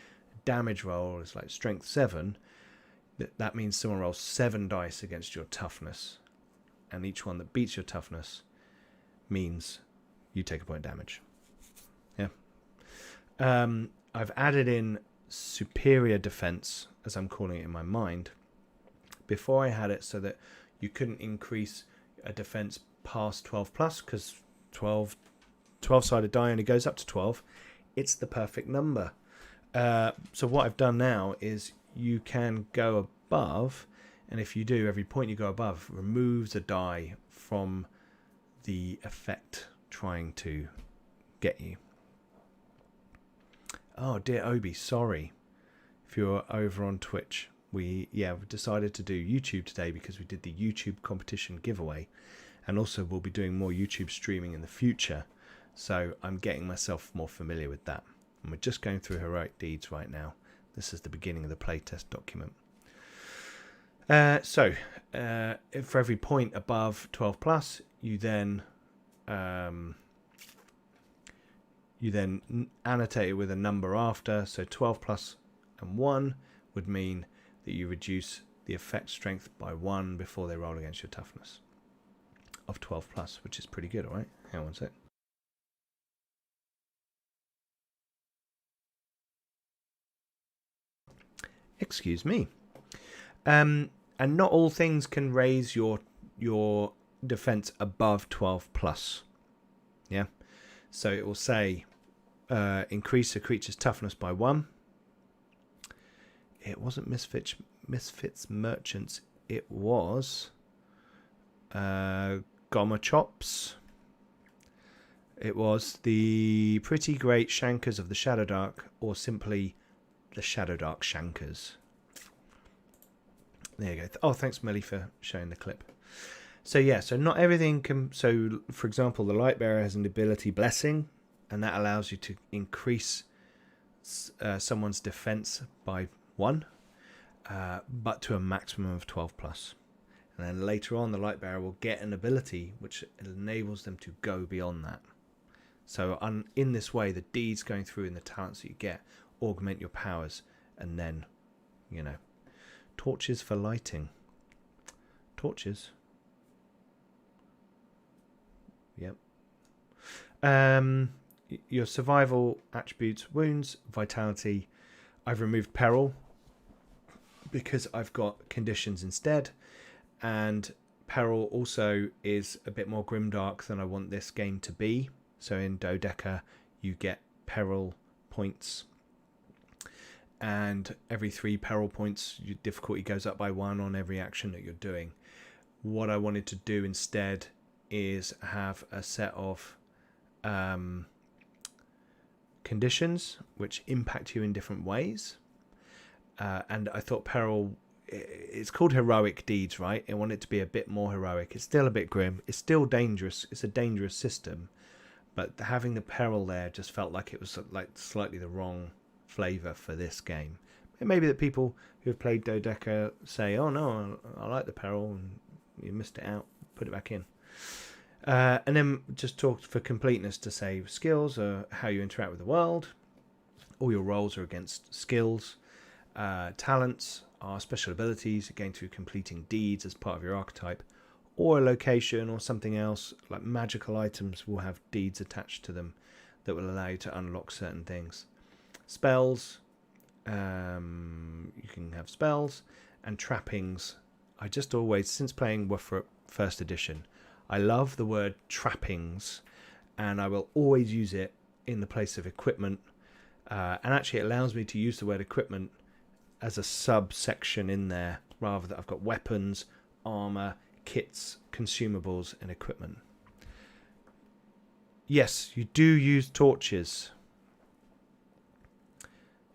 Speaker 1: damage roll is like strength 7. That means someone rolls 7 dice against your toughness, and each one that beats your toughness means you take a point of damage. Yeah. I've added in superior defense, as I'm calling it in my mind. Before I had it so that you couldn't increase a defense past 12 plus, because 12-sided die only goes up to 12. It's the perfect number. So what I've done now is you can go above, and if you do, every point you go above removes a die from the effect trying to get you. Oh dear Obi, sorry. If you're over on Twitch, we've decided to do YouTube today because we did the YouTube competition giveaway, and also we'll be doing more YouTube streaming in the future. So I'm getting myself more familiar with that. And we're just going through heroic deeds right now. This is the beginning of the playtest document. So for every point above 12 plus, you then annotate it with a number after. So 12 plus and 1 would mean that you reduce the effect strength by 1 before they roll against your toughness of 12 plus, which is pretty good, all right? Hang on one sec. Excuse me. And not all things can raise your defense above 12 plus. Yeah. So it will say increase a creature's toughness by 1. It wasn't Misfits Merchants. It was Gomma Chops. It was the Pretty Great Shankers of the Shadowdark, or simply the Shadowdark Shankers. There you go. Oh, thanks, Melly, for showing the clip. So yeah, so not everything can. So for example, the Lightbearer has an ability Blessing, and that allows you to increase someone's defense by 1, but to a maximum of 12 plus. And then later on, the Lightbearer will get an ability which enables them to go beyond that. So in this way, the deeds going through and the talents that you get augment your powers, and then, torches for lighting. Torches. Yep. Your survival attributes: wounds, vitality. I've removed peril because I've got conditions instead, and peril also is a bit more grimdark than I want this game to be. So in Dodeca, you get peril points. and every 3 peril points, your difficulty goes up by 1 on every action that you're doing. What I wanted to do instead is have a set of conditions which impact you in different ways. And I thought peril, it's called heroic deeds, right? I want it to be a bit more heroic. It's still a bit grim. It's still dangerous. It's a dangerous system. But having the peril there just felt like it was like slightly the wrong flavour for this game. It may be that people who have played Dodeca say, oh no, I like the peril, and you missed it out, put it back in. And then just talked for completeness to say skills are how you interact with the world. All your roles are against skills. Talents are special abilities gained through completing deeds as part of your archetype, or a location or something else. Like magical items will have deeds attached to them that will allow you to unlock certain things. Spells, you can have spells, and trappings. I just always, since playing Wofrup First Edition, I love the word trappings, and I will always use it in the place of equipment. And actually it allows me to use the word equipment as a subsection in there, rather than I've got weapons, armor, kits, consumables, and equipment. Yes, you do use torches.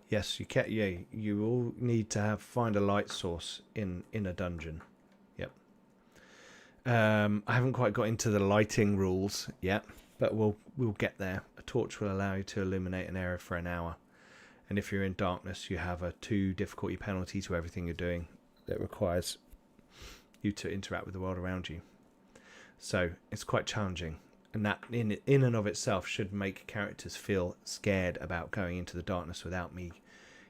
Speaker 1: Yes, you can. Yeah, you all need to find a light source in a dungeon. Yep. I haven't quite got into the lighting rules yet, but we'll get there. A torch will allow you to illuminate an area for an hour, and if you're in darkness, you have a 2 difficulty penalty to everything you're doing that requires you to interact with the world around you. So it's quite challenging, and that in and of itself should make characters feel scared about going into the darkness without me.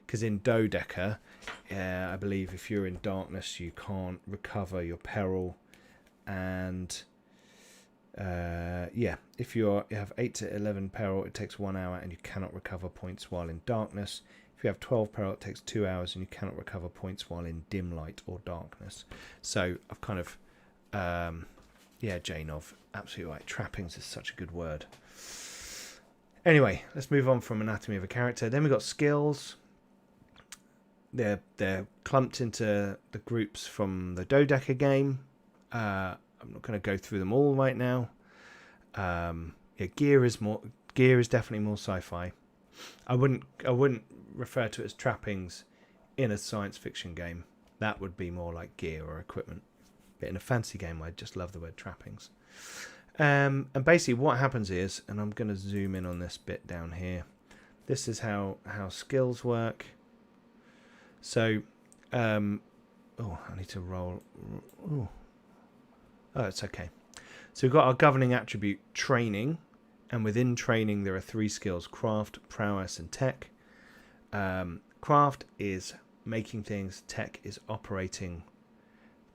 Speaker 1: Because in Dodeca, I believe if you're in darkness, you can't recover your peril, and if you have 8 to 11 peril, it takes 1 hour, and you cannot recover points while in darkness. If you have 12 peril, it takes 2 hours, and you cannot recover points while in dim light or darkness. So I've kind of, Janov, absolutely right. Trappings is such a good word. Anyway, let's move on from anatomy of a character. Then we've got skills. They're clumped into the groups from the Dodeca game. I'm not going to go through them all right now. Gear is definitely more sci-fi. I wouldn't refer to it as trappings in a science fiction game. That would be more like gear or equipment. But in a fantasy game, I just love the word trappings. And basically what happens is, and I'm going to zoom in on this bit down here. This is how skills work. So, I need to roll. Oh, it's okay. So we've got our governing attribute, training. And within training, there are 3 skills: craft, prowess, and tech. Craft is making things. Tech is operating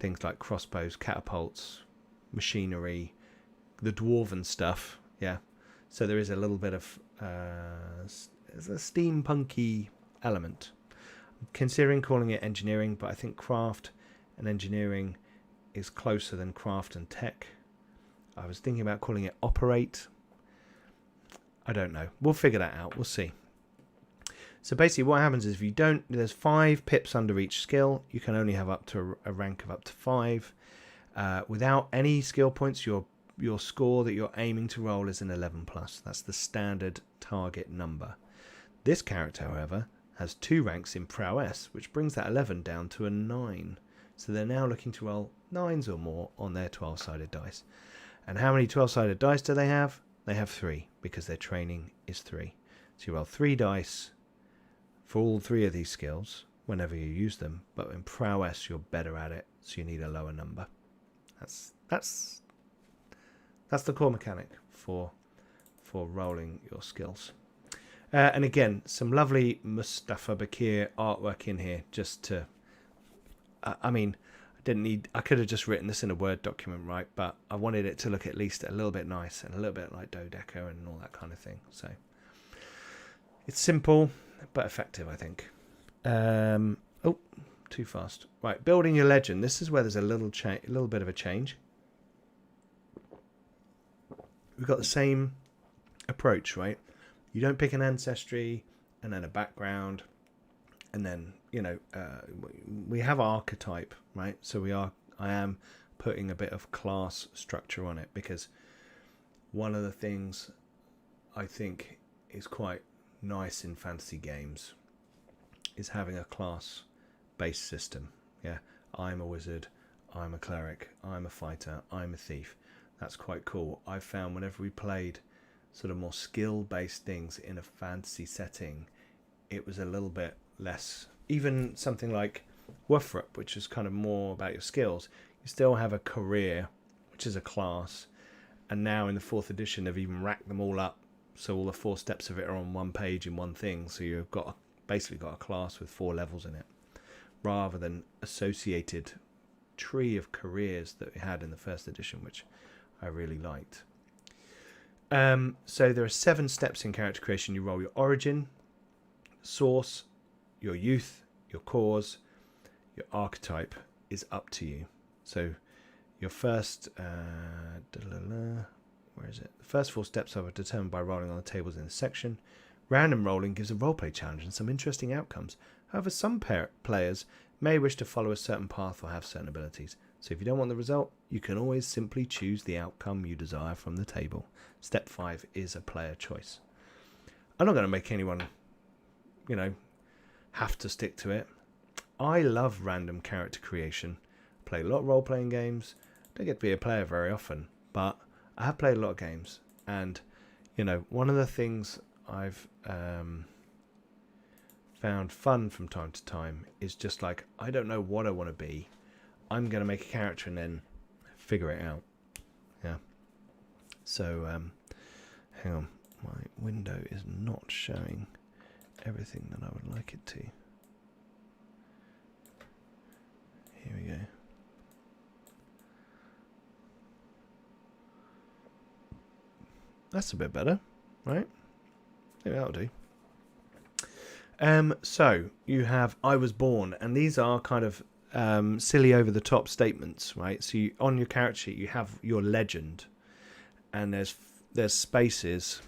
Speaker 1: things like crossbows, catapults, machinery, the dwarven stuff. Yeah. So there is a little bit of a steampunky element. I'm considering calling it engineering, but I think craft and engineering is closer than craft and tech. I was thinking about calling it operate. I don't know. We'll figure that out. We'll see. So basically what happens is there's 5 pips under each skill. You can only have up to a rank of up to 5. Without any skill points, your score that you're aiming to roll is an 11+. That's the standard target number. This character, however, has 2 ranks in prowess, which brings that 11 down to a 9. So they're now looking to roll 9s or more on their 12-sided dice. And how many 12-sided dice do they have? They have 3, because their training is 3. So you roll 3 dice for all 3 of these skills whenever you use them. But in prowess, you're better at it, so you need a lower number. That's the core mechanic for rolling your skills. And again, some lovely Mustafa Bakir artwork in here, just to... I could have just written this in a Word document, right? But I wanted it to look at least a little bit nice and a little bit like Dodeca and all that kind of thing. So it's simple but effective, I think. Too fast. Right, building your legend. This is where there's a little bit of a change. We've got the same approach, right? You don't pick an ancestry and then a background and then we have archetype, right? So I am putting a bit of class structure on it, because one of the things I think is quite nice in fantasy games is having a class based system. Yeah, I'm a wizard, I'm a cleric, I'm a fighter, I'm a thief. That's quite cool. I've found whenever we played sort of more skill based things in a fantasy setting, it was a little bit less. Even something like Wofrup, which is kind of more about your skills, you still have a career, which is a class. And now in the 4th edition, they've even racked them all up, so all the 4 steps of it are on one page in one thing. So you've basically got a class with 4 levels in it, rather than associated tree of careers that we had in the 1st edition, which I really liked. So there are 7 steps in character creation. You roll your origin, source, your youth, your cause, your archetype is up to you. So your first where is it? The first 4 steps are determined by rolling on the tables in this section. Random rolling gives a roleplay challenge and some interesting outcomes. However, some players may wish to follow a certain path or have certain abilities. So if you don't want the result, you can always simply choose the outcome you desire from the table. Step 5 is a player choice. I'm not going to make anyone, have to stick to it. I love random character creation. Play a lot of role-playing games. Don't get to be a player very often, but I have played a lot of games, and one of the things I've found fun from time to time is just like, I don't know what I want to be. I'm going to make a character and then figure it out. Yeah. So, hang on. My window is not showing everything that I would like it to. Here we go. That's a bit better, right? Maybe that'll do. So you have I was born, and these are kind of silly over the top statements, right? So on your character sheet you have your legend, and there's spaces.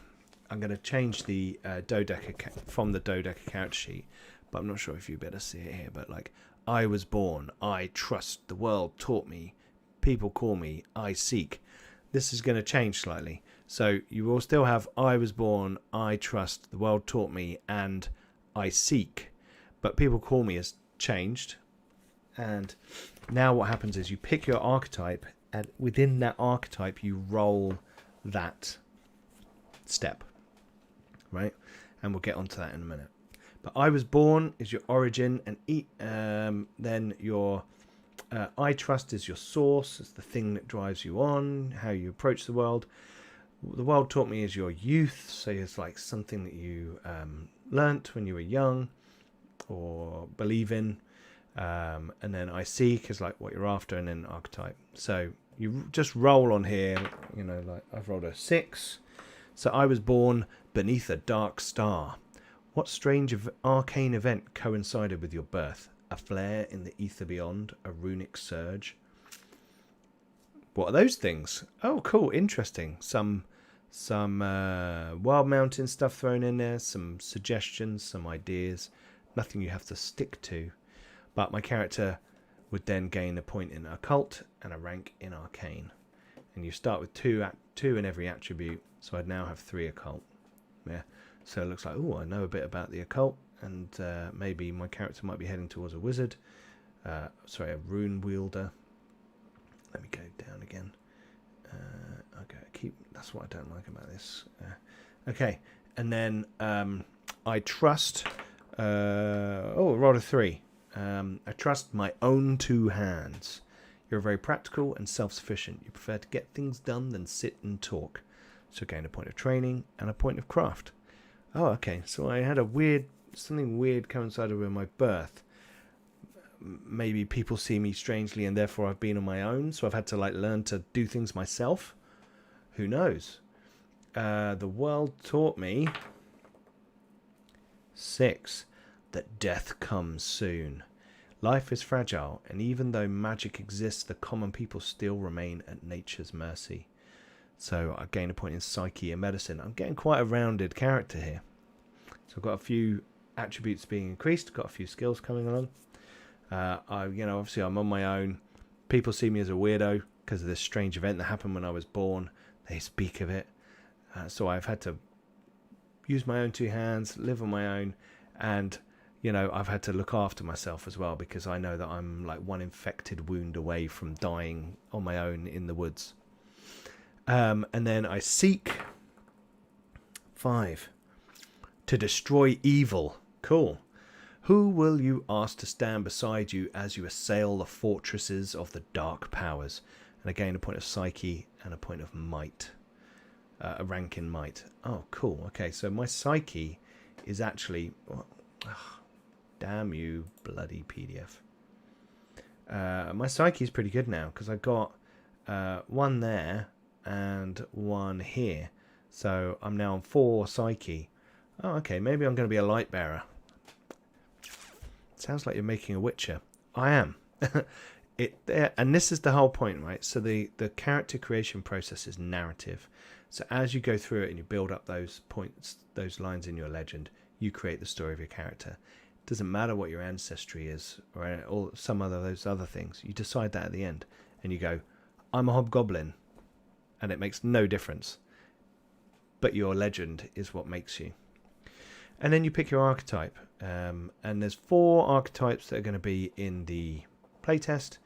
Speaker 1: I'm going to change the dodeca from the dodeca character sheet, but I'm not sure if you better see it here. But like, I was born, I trust, the world taught me, people call me, I seek. This is going to change slightly. So you will still have I was born, I trust, the world taught me, and I seek. But people call me has changed. And now what happens is you pick your archetype, and within that archetype you roll that step. Right? And we'll get onto that in a minute. But I was born is your origin, and then your I trust is your source. It's the thing that drives you on, how you approach the world. The world taught me is your youth, so it's like something that you learnt when you were young or believe in. And then I seek is like what you're after, and then archetype. So you just roll on here, like I've rolled a 6. So I was born beneath a dark star. What strange arcane event coincided with your birth? A flare in the ether beyond, a runic surge. What are those things? Oh, cool, interesting. Some Wild Mountain stuff thrown in there, some suggestions, some ideas. Nothing you have to stick to. But my character would then gain a point in occult and a rank in arcane. And you start with 2 in every attribute, so I'd now have 3 occult. Yeah. So it looks like, I know a bit about the occult, and maybe my character might be heading towards a wizard. A rune wielder. Let me go down again. Okay, that's what I don't like about this. Okay, and then I trust. I rolled a 3. I trust my own 2 hands. You're very practical and self-sufficient. You prefer to get things done than sit and talk. So gain a point of training and a point of craft. Oh, okay. So I had something weird coincided with my birth. Maybe people see me strangely, and therefore I've been on my own. So I've had to learn to do things myself. Who knows? The world taught me 6 that death comes soon. Life is fragile, and even though magic exists, the common people still remain at nature's mercy. So I gain a point in psyche and medicine. I'm getting quite a rounded character here. So I've got a few attributes being increased. Got a few skills coming along. Obviously I'm on my own. People see me as a weirdo because of this strange event that happened when I was born. They speak of it. So I've had to use my own two hands, live on my own, and I've had to look after myself as well, because I know that I'm like one infected wound away from dying on my own in the woods. And then I seek 5 to destroy evil. Cool. Who will you ask to stand beside you as you assail the fortresses of the dark powers? And again, a point of psyche and a point of might. A rank in might. Oh, cool. Okay, so my psyche is actually... damn you, bloody PDF. My psyche is pretty good now, because I got 1 there and 1 here. So I'm now on 4 psyche. Oh, okay, maybe I'm going to be a light bearer. Sounds like you're making a Witcher. I am. And this is the whole point, right? So the character creation process is narrative. So as you go through it and you build up those points, those lines in your legend, you create the story of your character. It doesn't matter what your ancestry is or some other those other things. You decide that at the end, and you go, I'm a hobgoblin, and it makes no difference. But your legend is what makes you. And then you pick your archetype. And there's 4 archetypes that are going to be in the playtest.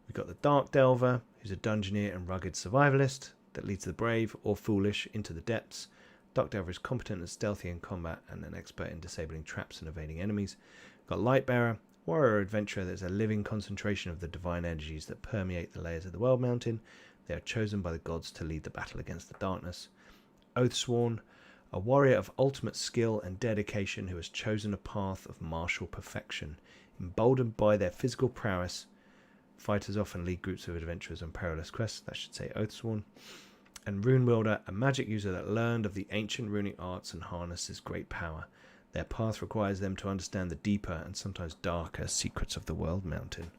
Speaker 1: We've got the Dark Delver, who's a dungeoneer and rugged survivalist that leads the brave or foolish into the depths. Dark Delver is competent and stealthy in combat and an expert in disabling traps and evading enemies. We've got Lightbearer, warrior adventurer that's a living concentration of the divine energies that permeate the layers of the World Mountain. They are chosen by the gods to lead the battle against the darkness. Oathsworn, a warrior of ultimate skill and dedication who has chosen a path of martial perfection. Emboldened by their physical prowess, fighters often lead groups of adventurers on perilous quests. That should say Oathsworn. And Rune Wielder, a magic user that learned of the ancient runic arts and harnesses great power. Their path requires them to understand the deeper and sometimes darker secrets of the World Mountain.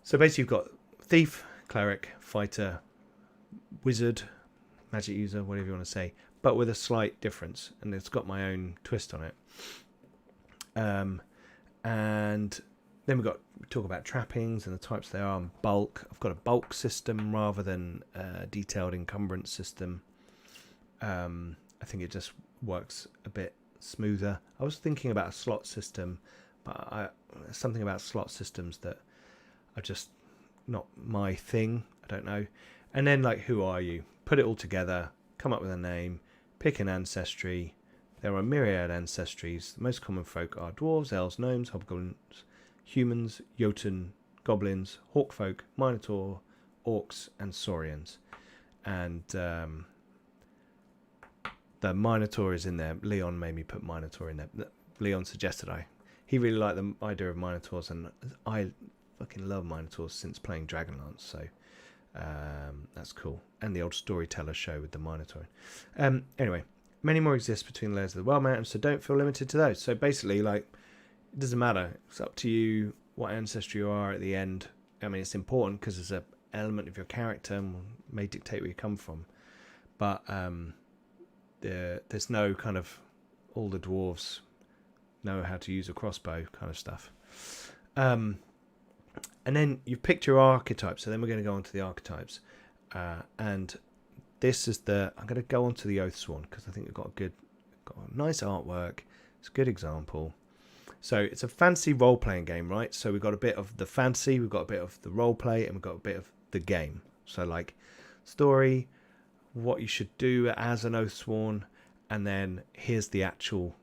Speaker 1: So basically you've got thief, cleric, fighter, wizard, magic user, whatever you want to say, but with a slight difference, and it's got my own twist on it. And then we talk about trappings and the types they are, and bulk. I've got a bulk system rather than a detailed encumbrance system. I think it just works a bit smoother. I was thinking about a slot system, but something about slot systems that are just not my thing. I don't know. And then who are you? Put it all together, come up with a name, pick an ancestry. There are myriad ancestries. The most common folk are dwarves, elves, gnomes, hobgoblins, humans, jotun, goblins, hawkfolk, minotaur, orcs, and saurians. And the minotaur is in there. Leon made me put minotaur in there. Leon suggested he really liked the idea of minotaurs, and I fucking love minotaurs since playing Dragonlance, so that's cool. And the old Storyteller show with the minotaur. Anyway, many more exist between the layers of the World Mountain, so don't feel limited to those. So basically, it doesn't matter. It's up to you what ancestry you are at the end. I mean, it's important because it's an element of your character and may dictate where you come from. But there's no kind of all the dwarves know how to use a crossbow kind of stuff. And then you've picked your archetypes. So then we're going to go on to the archetypes. And this is I'm going to go on to the Oathsworn because I think we've got a nice artwork. It's a good example. So it's a fantasy role-playing game, right? So we've got a bit of the fantasy, we've got a bit of the role-play, and we've got a bit of the game. So story, what you should do as an Oathsworn, and then here's the actual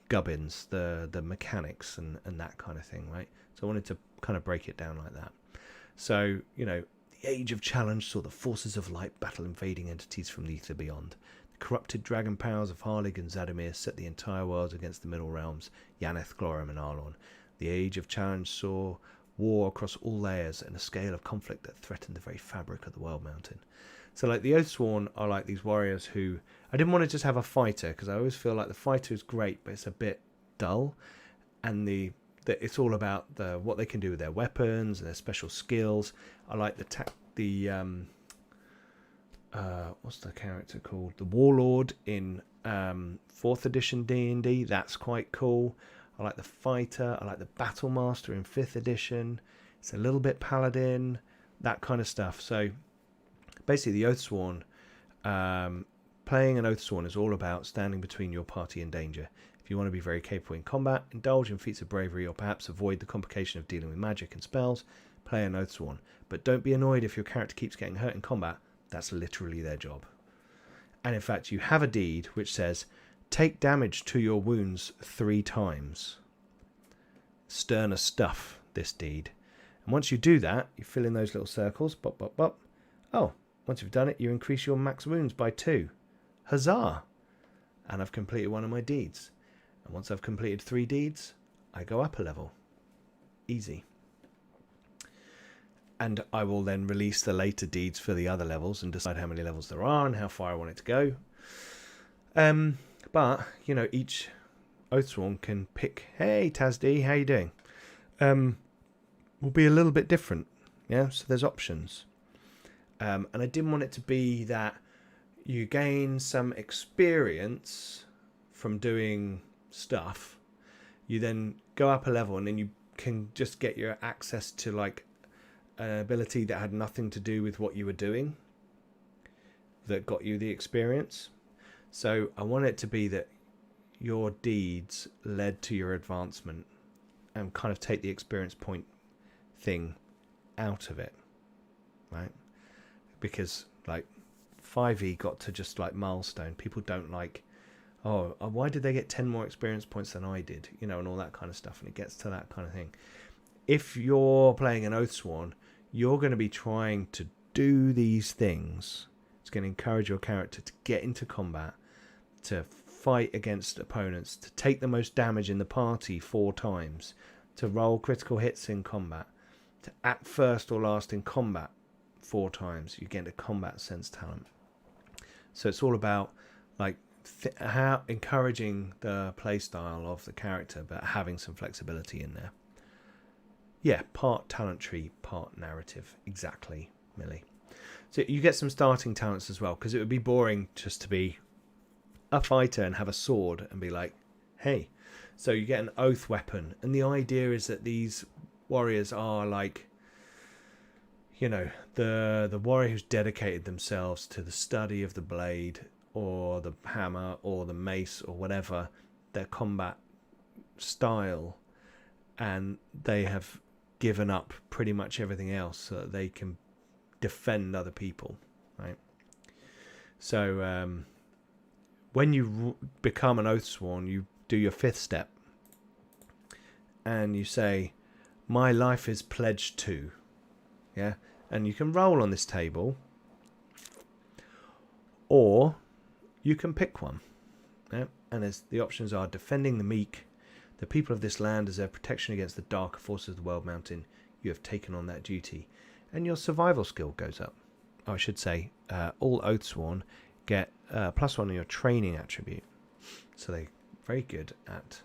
Speaker 1: gubbins, the mechanics and that kind of thing, right? So I wanted to kind of break it down like that. So, the Age of Challenge saw the forces of light battle invading entities from the ether beyond. The corrupted dragon powers of Harlig and Zadimir set the entire world against the Middle Realms, Yaneth, Glorem, and Arlorn. The Age of Challenge saw war across all layers and a scale of conflict that threatened the very fabric of the World Mountain. So the Oathsworn are these warriors who... I didn't want to just have a fighter, because I always feel like the fighter is great, but it's a bit dull. And it's all about what they can do with their weapons and their special skills. I like the what's the character called? The Warlord in 4th edition D&D. That's quite cool. I like the Fighter. I like the Battle Master in 5th edition. It's a little bit Paladin, that kind of stuff. So basically the Oathsworn, playing an Oathsworn is all about standing between your party and danger. If you want to be very capable in combat, indulge in feats of bravery, or perhaps avoid the complication of dealing with magic and spells, play an Oathsworn. But don't be annoyed if your character keeps getting hurt in combat. That's literally their job. And in fact, you have a deed which says, take damage to your wounds 3 times. Sterner stuff, this deed. And once you do that, you fill in those little circles. Bop, bop, bop. Oh, once you've done it, you increase your max wounds by 2. Huzzah! And I've completed one of my deeds. And once I've completed 3 deeds, I go up a level. Easy. And I will then release the later deeds for the other levels and decide how many levels there are and how far I want it to go. But, you know, each Oathsworn can pick, hey, Tazd, how you doing? Will be a little bit different. Yeah, so there's options. And I didn't want it to be that you gain some experience from doing stuff. You then go up a level and then you can just get your access to like an ability that had nothing to do with what you were doing that got you the experience. So I want it to be that your deeds led to your advancement and kind of take the experience point thing out of it, right? Because like 5e got to just like milestone. People don't like, oh, why did they get 10 more experience points than I did, you know, and all that kind of stuff. And it gets to that kind of thing. If you're playing an Oathsworn, you're going to be trying to do these things. It's going to encourage your character to get into combat, to fight against opponents, to take the most damage in the party 4 times, to roll critical hits in combat, to act first or last in combat 4 times. You get a combat sense talent. So it's all about like how encouraging the playstyle of the character, but having some flexibility in there. Yeah, part talent tree, part narrative. Exactly, Millie. So you get some starting talents as well, because it would be boring just to be a fighter and have a sword and be like, hey. So you get an oath weapon. And the idea is that these warriors are like, you know, the warrior who's dedicated themselves to the study of the blade or the hammer or the mace or whatever, their combat style, and they have given up pretty much everything else so that they can defend other people, right? So when you become an Oathsworn, you do your 5th step and you say, my life is pledged to, yeah, and you can roll on this table, or you can pick one, yeah? And as the options are: defending the meek. The people of this land deserve protection against the darker forces of the World Mountain. You have taken on that duty. And your survival skill goes up. Oh, I should say, all Oathsworn get +1 on your training attribute. So they're very good at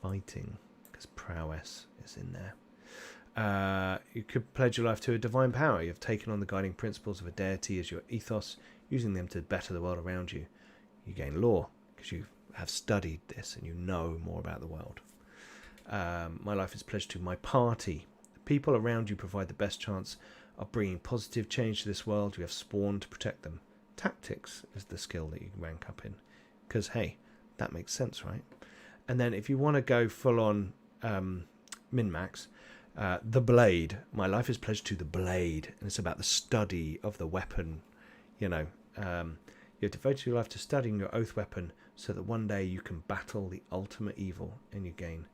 Speaker 1: fighting, because prowess is in there. You could pledge your life to a divine power. You have taken on the guiding principles of a deity as your ethos, using them to better the world around you. You gain lore, because you have studied this and you know more about the world. My life is pledged to my party. The people around you provide the best chance of bringing positive change to this world. You have spawned to protect them. Tactics is the skill that you rank up in, because hey, that makes sense, right? And then if you want to go full on min-max, the blade. My life is pledged to the blade, and it's about the study of the weapon. You know, you have devoted your life to studying your oath weapon, so that one day you can battle the ultimate evil, and you gain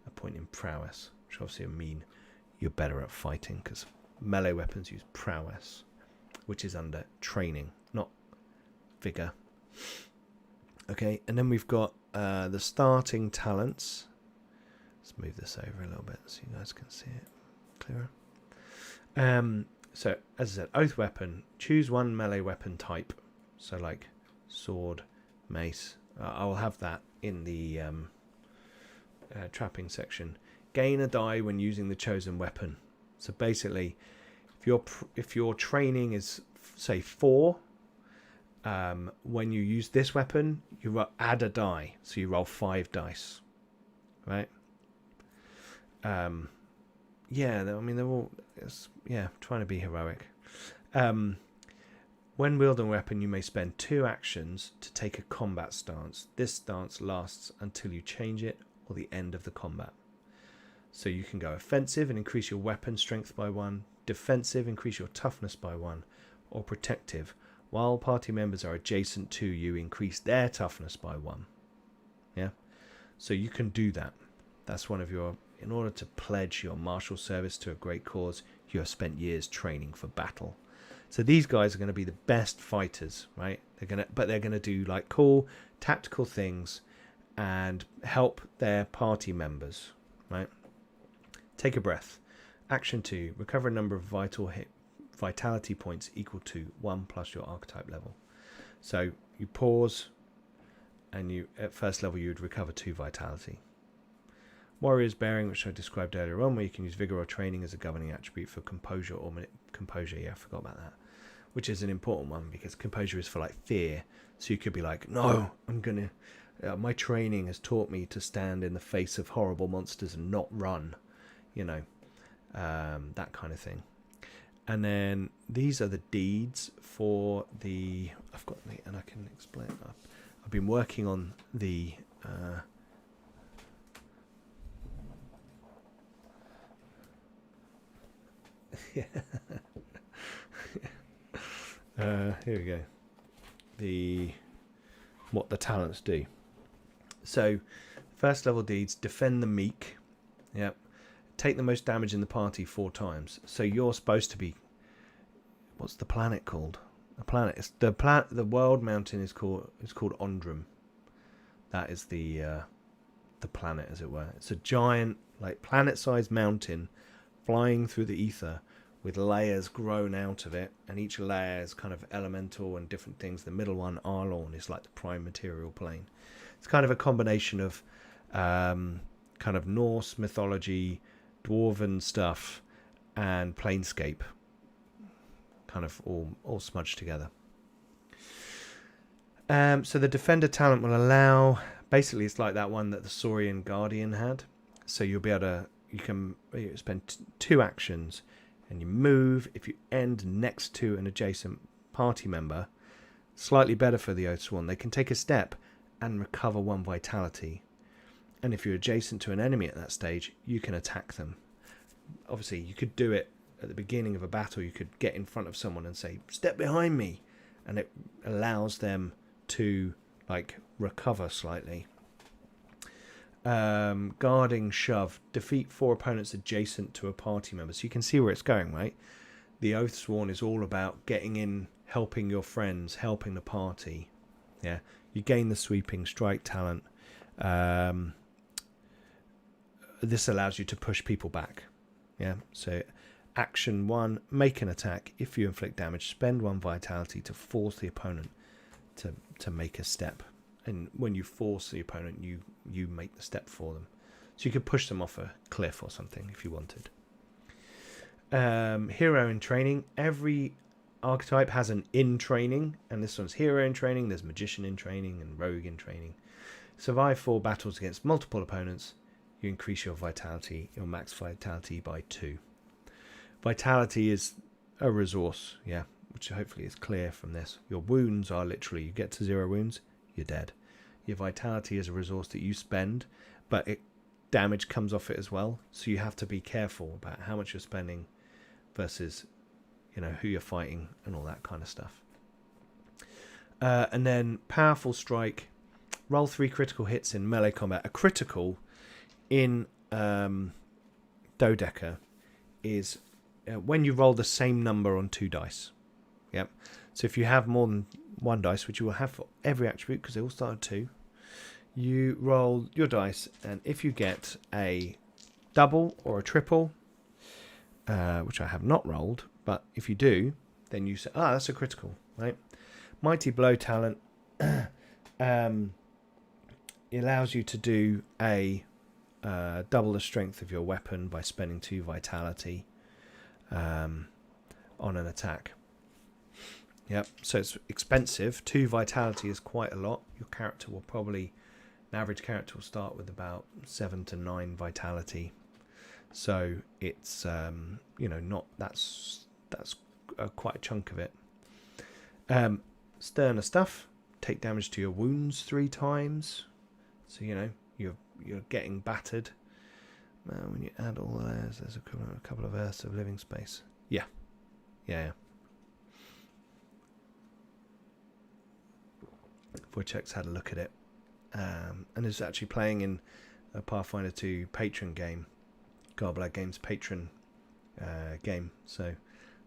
Speaker 1: a point in prowess, which obviously will mean you're better at fighting, because melee weapons use prowess, which is under training, not vigor. Okay, and then we've got the starting talents. Let's move this over a little bit so you guys can see it clearer. So, as I said, oath weapon. Choose one melee weapon type. So, like sword, mace. I will have that in the trapping section. Gain a die when using the chosen weapon. So basically, if your training is say 4. When you use this weapon, you add a die, so you roll 5 dice, right? Yeah, I mean they're all trying to be heroic. When wielding a weapon, you may spend 2 actions to take a combat stance. This stance lasts until you change it or the end of the combat. So you can go offensive and increase your weapon strength by 1, defensive, increase your toughness by 1, or protective. While party members are adjacent to you, increase their toughness by 1. Yeah, so you can do that. That's one of your. In order to pledge your martial service to a great cause, you have spent years training for battle. So these guys are going to be the best fighters, right? They're gonna do like cool tactical things and help their party members, right? Take a breath. Action 2: recover a number of vitality points equal to 1 plus your archetype level. So you pause, and you at first level you would recover 2 vitality. Warrior's Bearing, which I described earlier on, where you can use vigor or training as a governing attribute for composure or composure. Yeah, I forgot about that. Which is an important one because composure is for like fear. So you could be like, no, I'm gonna. My training has taught me to stand in the face of horrible monsters and not run. You know, that kind of thing. And then these are the deeds for the. I've got the, and I can explain. I've been working on the. Yeah. Here we go. What the talents do. So, first level deeds: defend the meek. Yep. Take the most damage in the party 4 times. So you're supposed to be. What's the planet called? The planet is the world mountain is called Ondrum. That is the planet, as it were. It's a giant, like planet-sized mountain flying through the ether, with layers grown out of it, and each layer is kind of elemental and different things. The middle one, Arlorn, is like the prime material plane. It's kind of a combination of kind of Norse mythology, dwarven stuff, and planescape, kind of all smudged together. So the defender talent will allow, basically it's like that one that the Saurian Guardian had. So you'll be able to, you can spend 2 actions, and you move if you end next to an adjacent party member. Slightly better for the Oathsworn. They can take a step and recover 1 vitality. And if you're adjacent to an enemy at that stage, you can attack them. Obviously, you could do it at the beginning of a battle. You could get in front of someone and say, "Step behind me," and it allows them to like recover slightly. Guarding shove. Defeat 4 opponents adjacent to a party member. So you can see where it's going, right? The Oathsworn is all about getting in, helping your friends, helping the party. Yeah, you gain the sweeping strike talent. This allows you to push people back. Yeah, so action 1, make an attack. If you inflict damage, spend 1 vitality to force the opponent to make a step. And when you force the opponent, you make the step for them. So you could push them off a cliff or something if you wanted. Hero in training. Every archetype has an in training, and this one's hero in training. There's magician in training and rogue in training. Survive 4 battles against multiple opponents. You increase your vitality, your max vitality by 2. Vitality is a resource, yeah, which hopefully is clear from this. Your wounds are literally, you get to 0 wounds, you're dead. Your vitality is a resource that you spend, but damage comes off it as well. So you have to be careful about how much you're spending versus, who you're fighting and all that kind of stuff. And then powerful strike. Roll 3 critical hits in melee combat. A critical in Dodeca is when you roll the same number on 2 dice. Yep. So if you have more than 1 dice, which you will have for every attribute because they all start at 2, you roll your dice, and if you get a double or a triple, which I have not rolled, but if you do, then you say, that's a critical, right? Mighty Blow talent it allows you to do a double the strength of your weapon by spending 2 vitality on an attack. Yep. So it's expensive. 2 vitality is quite a lot. Your character will probably, an average character will start with about 7 to 9 vitality. So it's not that's quite a chunk of it. Sterner stuff. Take damage to your wounds 3 times. So you're getting battered. When you add all of those, there's a couple of Earths of living space. Yeah. Vortex had a look at it, and is actually playing in a Pathfinder 2 patron game, Garblag Games patron game. So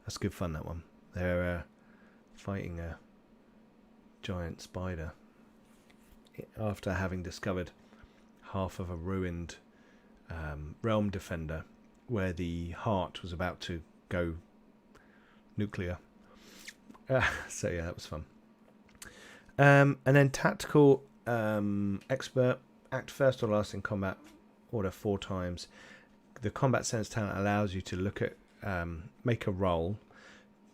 Speaker 1: that's good fun. That one. They're fighting a giant spider after having discovered half of a ruined realm defender where the heart was about to go nuclear. So yeah, that was fun. And then tactical expert, act first or last in combat order 4 times. The combat sense talent allows you to look at make a roll,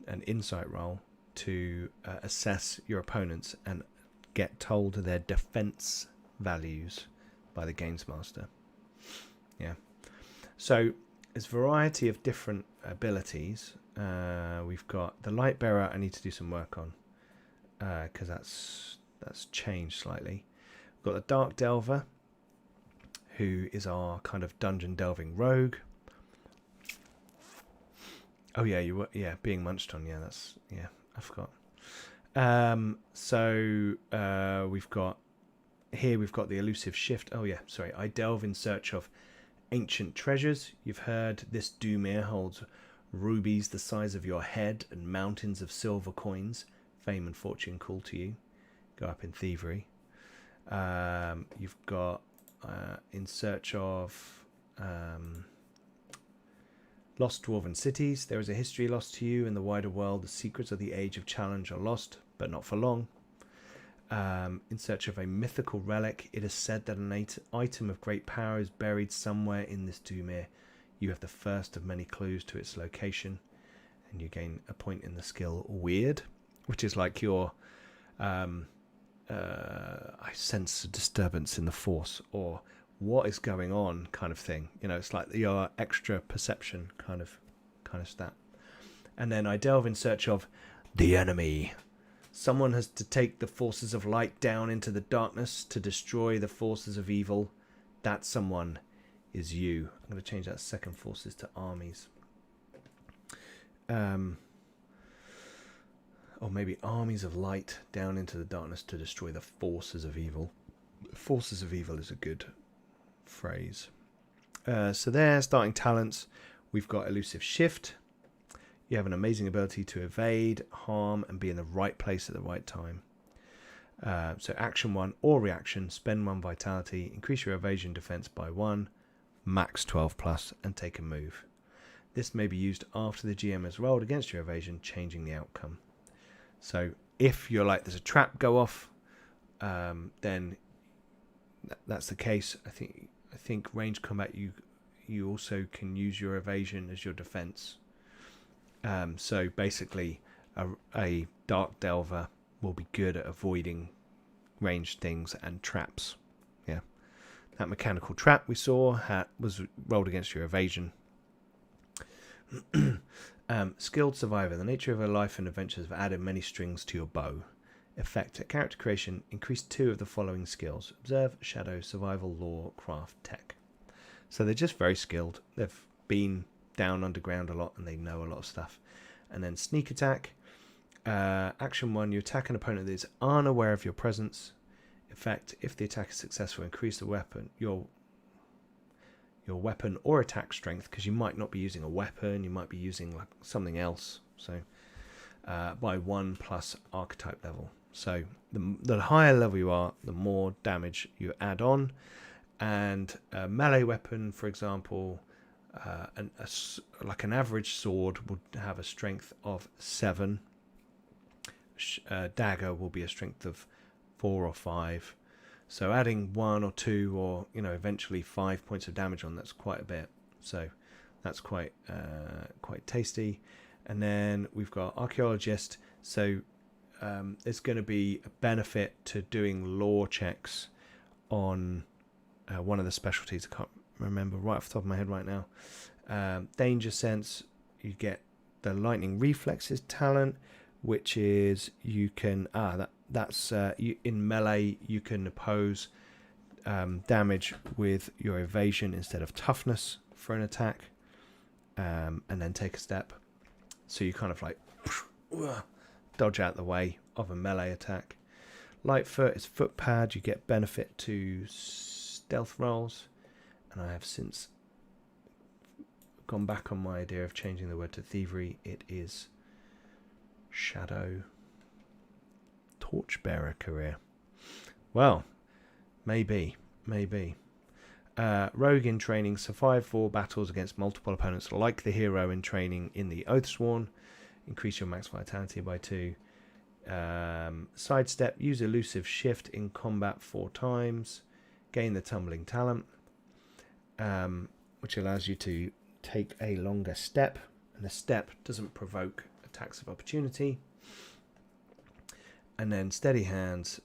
Speaker 1: an insight roll, to assess your opponents and get told their defense values by the games master. Yeah. So there's a variety of different abilities. We've got the light bearer. I need to do some work on because that's changed slightly. We've got the dark delver, who is our kind of dungeon delving rogue. Oh yeah, you were being munched on. I forgot. We've got the elusive shift. Oh yeah, sorry. I delve in search of ancient treasures. You've heard this Doomere holds rubies the size of your head and mountains of silver coins. Fame and fortune call to you. Go up in thievery. You've got in search of lost dwarven cities. There is a history lost to you in the wider world. The secrets of the Age of Challenge are lost, but not for long. In search of a mythical relic. It is said that an item of great power is buried somewhere in this Doomere. You have the first of many clues to its location, and you gain a point in the skill Weird, which is like your I sense a disturbance in the force, or what is going on kind of thing. It's like your extra perception kind of stat. And then I delve in search of the enemy. Someone has to take the forces of light down into the darkness to destroy the forces of evil. That someone is you. I'm going to change that second forces to armies. Or maybe armies of light down into the darkness to destroy the forces of evil. Forces of evil is a good phrase. So there, starting talents. We've got elusive shift. You have an amazing ability to evade, harm, and be in the right place at the right time. So action 1 or reaction, spend 1 vitality, increase your evasion defense by 1, max 12 plus, and take a move. This may be used after the GM has rolled against your evasion, changing the outcome. So if you're like, there's a trap, go off, then that's the case. I think ranged combat, you also can use your evasion as your defense. So basically, a dark delver will be good at avoiding ranged things and traps. Yeah, that mechanical trap we saw was rolled against your evasion. Skilled survivor. The nature of her life and adventures have added many strings to your bow. Effect at character creation. Increase 2 of the following skills: observe, shadow, survival, lore, craft, tech. So they're just very skilled. They've been down underground a lot and they know a lot of stuff. And then sneak attack. Action 1, you attack an opponent that is unaware of your presence. Effect, if the attack is successful, increase the weapon, your weapon or attack strength, because you might not be using a weapon, you might be using like something else. So by 1 plus archetype level. So the higher level you are, the more damage you add on. And a melee weapon, for example, like an average sword would have a strength of 7. Dagger will be a strength of 4 or 5. So adding 1 or 2 or eventually 5 points of damage on, that's quite a bit. So that's quite tasty. And then we've got archaeologist. So there's going to be a benefit to doing lore checks on one of the specialties. I can't remember right off the top of my head right now. Danger sense, you get the lightning reflexes talent, which is you can in melee you can oppose damage with your evasion instead of toughness for an attack, and then take a step. So you kind of like dodge out the way of a melee attack. Lightfoot is foot pad. You get benefit to stealth rolls, and I have since gone back on my idea of changing the word to thievery. It is shadow torchbearer career. Well, maybe. Rogue in training, survive 4 battles against multiple opponents like the hero in training in the Oathsworn. Increase your max vitality by 2. Sidestep, use elusive shift in combat 4 times. Gain the tumbling talent, which allows you to take a longer step, and the step doesn't provoke attacks of opportunity. And then steady hands,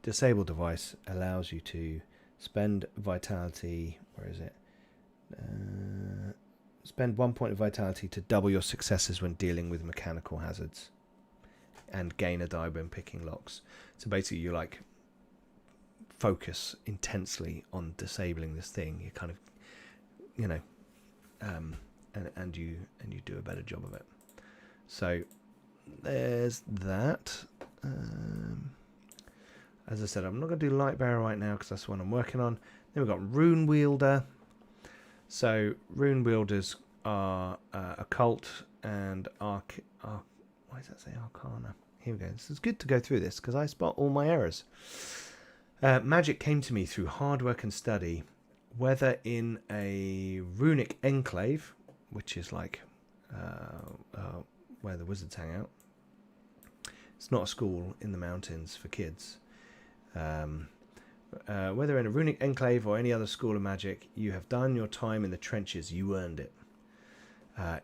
Speaker 1: disable device, allows you to spend vitality. Where is it? Spend 1 point of vitality to double your successes when dealing with mechanical hazards, and gain a die when picking locks. So basically, you like focus intensely on disabling this thing. You kind of, and you do a better job of it. So there's that. As I said, I'm not going to do Lightbearer right now because that's the one I'm working on. Then we've got Rune Wielder. So Rune Wielders are occult and why does that say Arcana? Here we go. This is good to go through this because I spot all my errors. Magic came to me through hard work and study, whether in a runic enclave, which is like where the wizards hang out. It's not a school in the mountains for kids. Whether in a runic enclave or any other school of magic, you have done your time in the trenches. You earned it.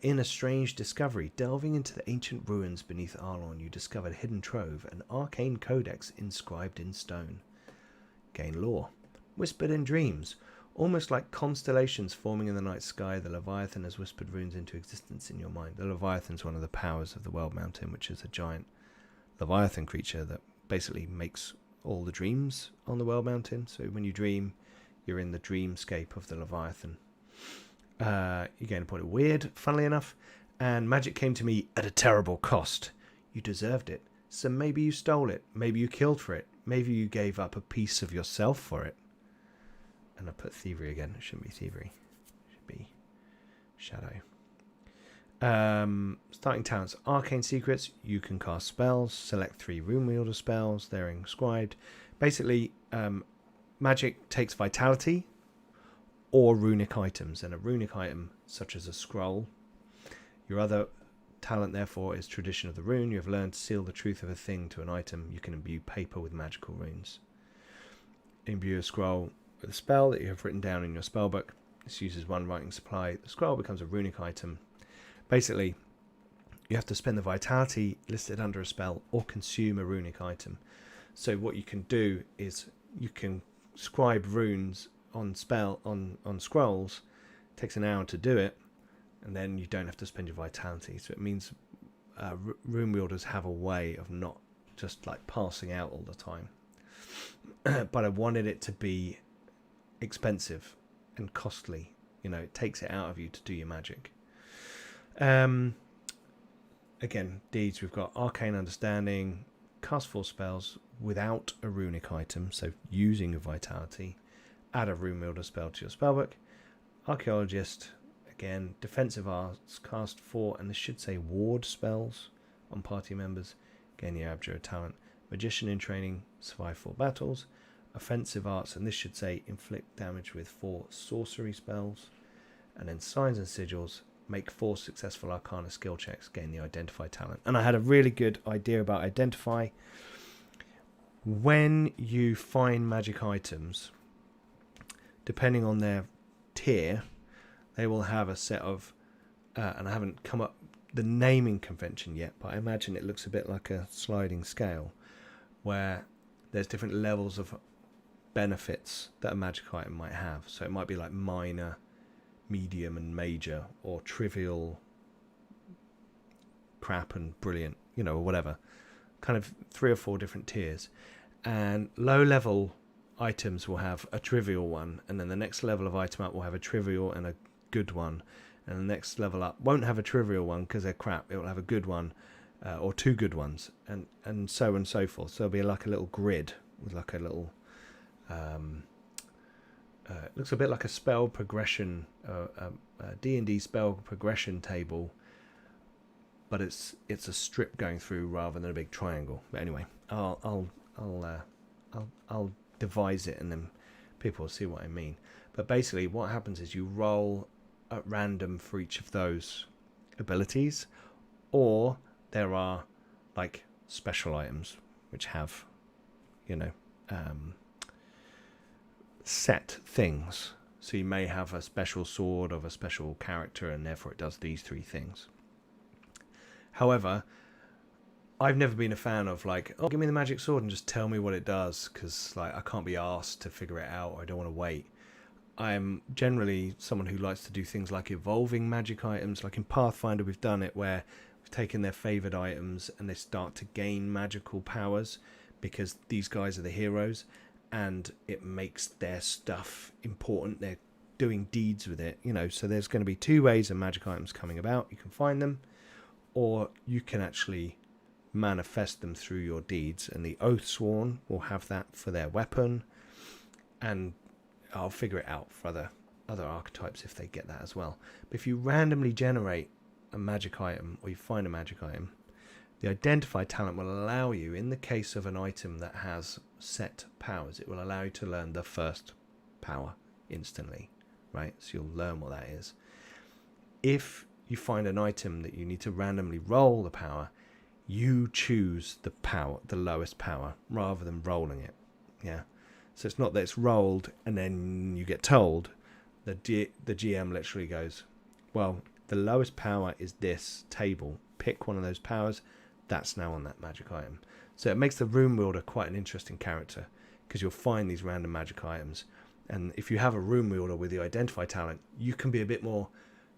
Speaker 1: In a strange discovery, delving into the ancient ruins beneath Arlon, you discovered a hidden trove, an arcane codex inscribed in stone. Gain lore. Whispered in dreams. Almost like constellations forming in the night sky, the Leviathan has whispered runes into existence in your mind. The Leviathan is one of the powers of the World Mountain, which is a giant Leviathan creature that basically makes all the dreams on the World Mountain. So when you dream, you're in the dreamscape of the Leviathan. You gain a point of weird, funnily enough, and magic came to me at a terrible cost. You deserved it, so maybe you stole it, maybe you killed for it, maybe you gave up a piece of yourself for it. And I put thievery again. It shouldn't be thievery, it should be shadow. Starting talents: arcane secrets. You can cast spells. Select 3 rune wielder spells. They're inscribed. Basically, magic takes vitality or runic items, and a runic item such as a scroll. Your other talent, therefore, is tradition of the rune. You have learned to seal the truth of a thing to an item. You can imbue paper with magical runes. Imbue a scroll with a spell that you have written down in your spellbook. This uses 1 writing supply. The scroll becomes a runic item. Basically, you have to spend the vitality listed under a spell or consume a runic item. So what you can do is you can scribe runes on scrolls. It takes an hour to do it, and then you don't have to spend your vitality. So it means rune wielders have a way of not just like passing out all the time. But I wanted it to be expensive and costly. It takes it out of you to do your magic. Again, deeds, we've got arcane understanding, cast 4 spells without a runic item, so using a vitality. Add a rune wielder spell to your spellbook. Archaeologist, again, defensive arts, cast 4, and this should say ward spells on party members. Gain the abjure talent. Magician in training, survive 4 battles. Offensive arts, and this should say inflict damage with 4 sorcery spells. And then signs and sigils, make 4 successful arcana skill checks, gain the identify talent. And I had a really good idea about identify. When you find magic items, depending on their tier, they will have a set of, and I haven't come up the naming convention yet, but I imagine it looks a bit like a sliding scale where there's different levels of benefits that a magic item might have. So it might be like minor, medium and major, or trivial, crap and brilliant, or whatever. Kind of 3 or 4 different tiers. And low level items will have a trivial one, and then the next level of item up will have a trivial and a good one, and the next level up won't have a trivial one because they're crap. It will have a good one, or 2 good ones, and so on and so forth. So it'll be like a little grid with like a little it looks a bit like a spell progression, D&D spell progression table, but it's a strip going through rather than a big triangle. But anyway, I'll devise it and then people will see what I mean. But basically what happens is you roll at random for each of those abilities, or there are like special items which have set things. So you may have a special sword of a special character and therefore it does these 3 things. However, I've never been a fan of like, oh, give me the magic sword and just tell me what it does, because like I can't be asked to figure it out, or I don't want to wait. I'm generally someone who likes to do things like evolving magic items. Like in Pathfinder, we've done it where we've taken their favoured items and they start to gain magical powers because these guys are the heroes, and it makes their stuff important. They're doing deeds with it, So there's going to be 2 ways of magic items coming about. You can find them, or you can actually manifest them through your deeds, and the Oathsworn will have that for their weapon, and I'll figure it out for other archetypes if they get that as well. But if you randomly generate a magic item, or you find a magic item, the identify talent will allow you, in the case of an item that has set powers, it will allow you to learn the first power instantly, right? So you'll learn what that is. If you find an item that you need to randomly roll the power, you choose the power, the lowest power, rather than rolling it. Yeah. So it's not that it's rolled and then you get told. The GM literally goes, well, the lowest power is this table. Pick one of those powers. That's now on that magic item. So it makes the Rune Wielder quite an interesting character, because you'll find these random magic items. And if you have a Rune Wielder with the identify talent, you can be a bit more,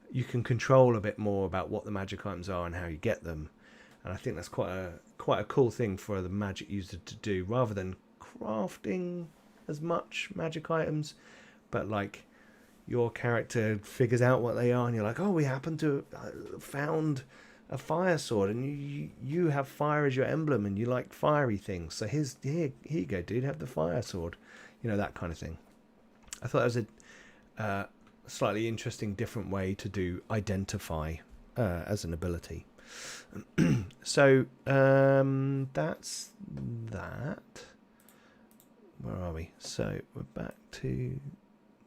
Speaker 1: you can control a bit more about what the magic items are and how you get them. And I think that's quite a cool thing for the magic user to do, rather than crafting as much magic items. But like, your character figures out what they are, and you're like, oh, we happen to have found a fire sword, and you have fire as your emblem, and you like fiery things. So here you go, dude, have the fire sword. That kind of thing. I thought that was a slightly interesting, different way to do identify as an ability. So that's that. Where are we? So we're back to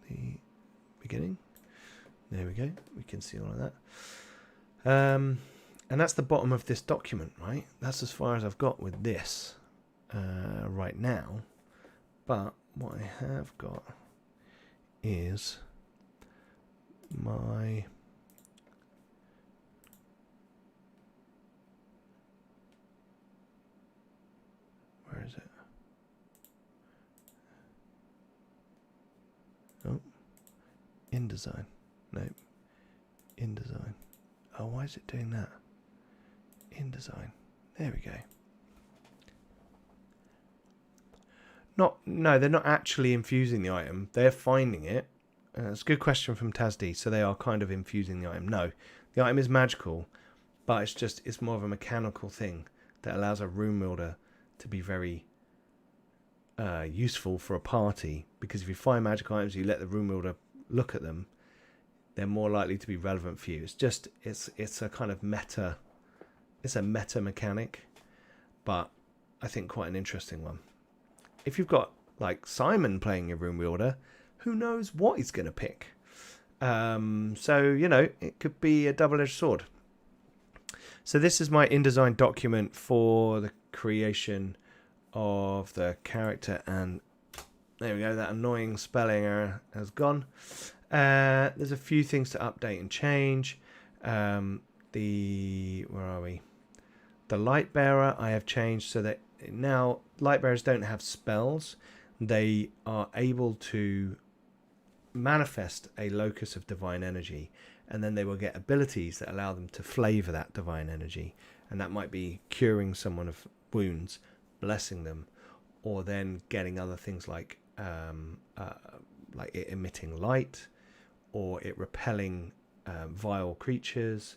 Speaker 1: the beginning. There we go. We can see all of that. And that's the bottom of this document, right? That's as far as I've got with this right now. But what I have got is my where is it? Oh, InDesign. No, InDesign. Oh, why is it doing that? InDesign. There we go. No, they're not actually infusing the item. They're finding it. It's a good question from Tazdi. So they are kind of infusing the item. No, the item is magical, but it's more of a mechanical thing that allows a Rune Wielder to be very useful for a party. Because if you find magic items, you let the Rune Wielder look at them, they're more likely to be relevant for you. It's a kind of meta. It's a meta mechanic, but I think quite an interesting one. If you've got like Simon playing your Rune Wielder, who knows what he's going to pick? So it could be a double-edged sword. So this is my InDesign document for the creation of the character, and there we go. That annoying spelling error has gone. There's a few things to update and change. where are we? The light bearer I have changed so that now light bearers don't have spells. They are able to manifest a locus of divine energy, and then they will get abilities that allow them to flavor that divine energy, and that might be curing someone of wounds, blessing them, or then getting other things like it emitting light, or it repelling vile creatures,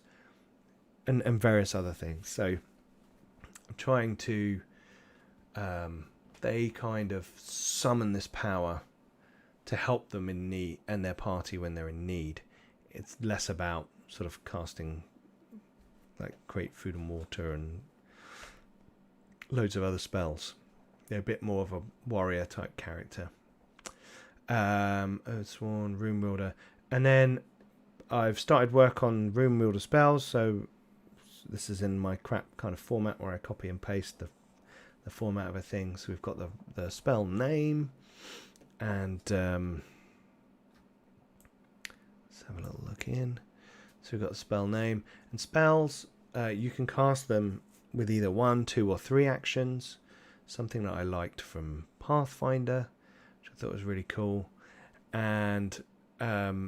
Speaker 1: and various other things. So I'm trying to they kind of summon this power to help them in need and their party when they're in need. It's less about sort of casting like create food and water and loads of other spells. They're a bit more of a warrior type character. Earthsworn, Rune Wielder, and then I've started work on Rune Wielder spells. So this is in my crap kind of format where I copy and paste the format of a thing. So we've got the spell name, and let's have a little look in. So we've got the spell name, and spells, you can cast them with either 1, 2 or 3 actions. Something that I liked from Pathfinder, which I thought was really cool. And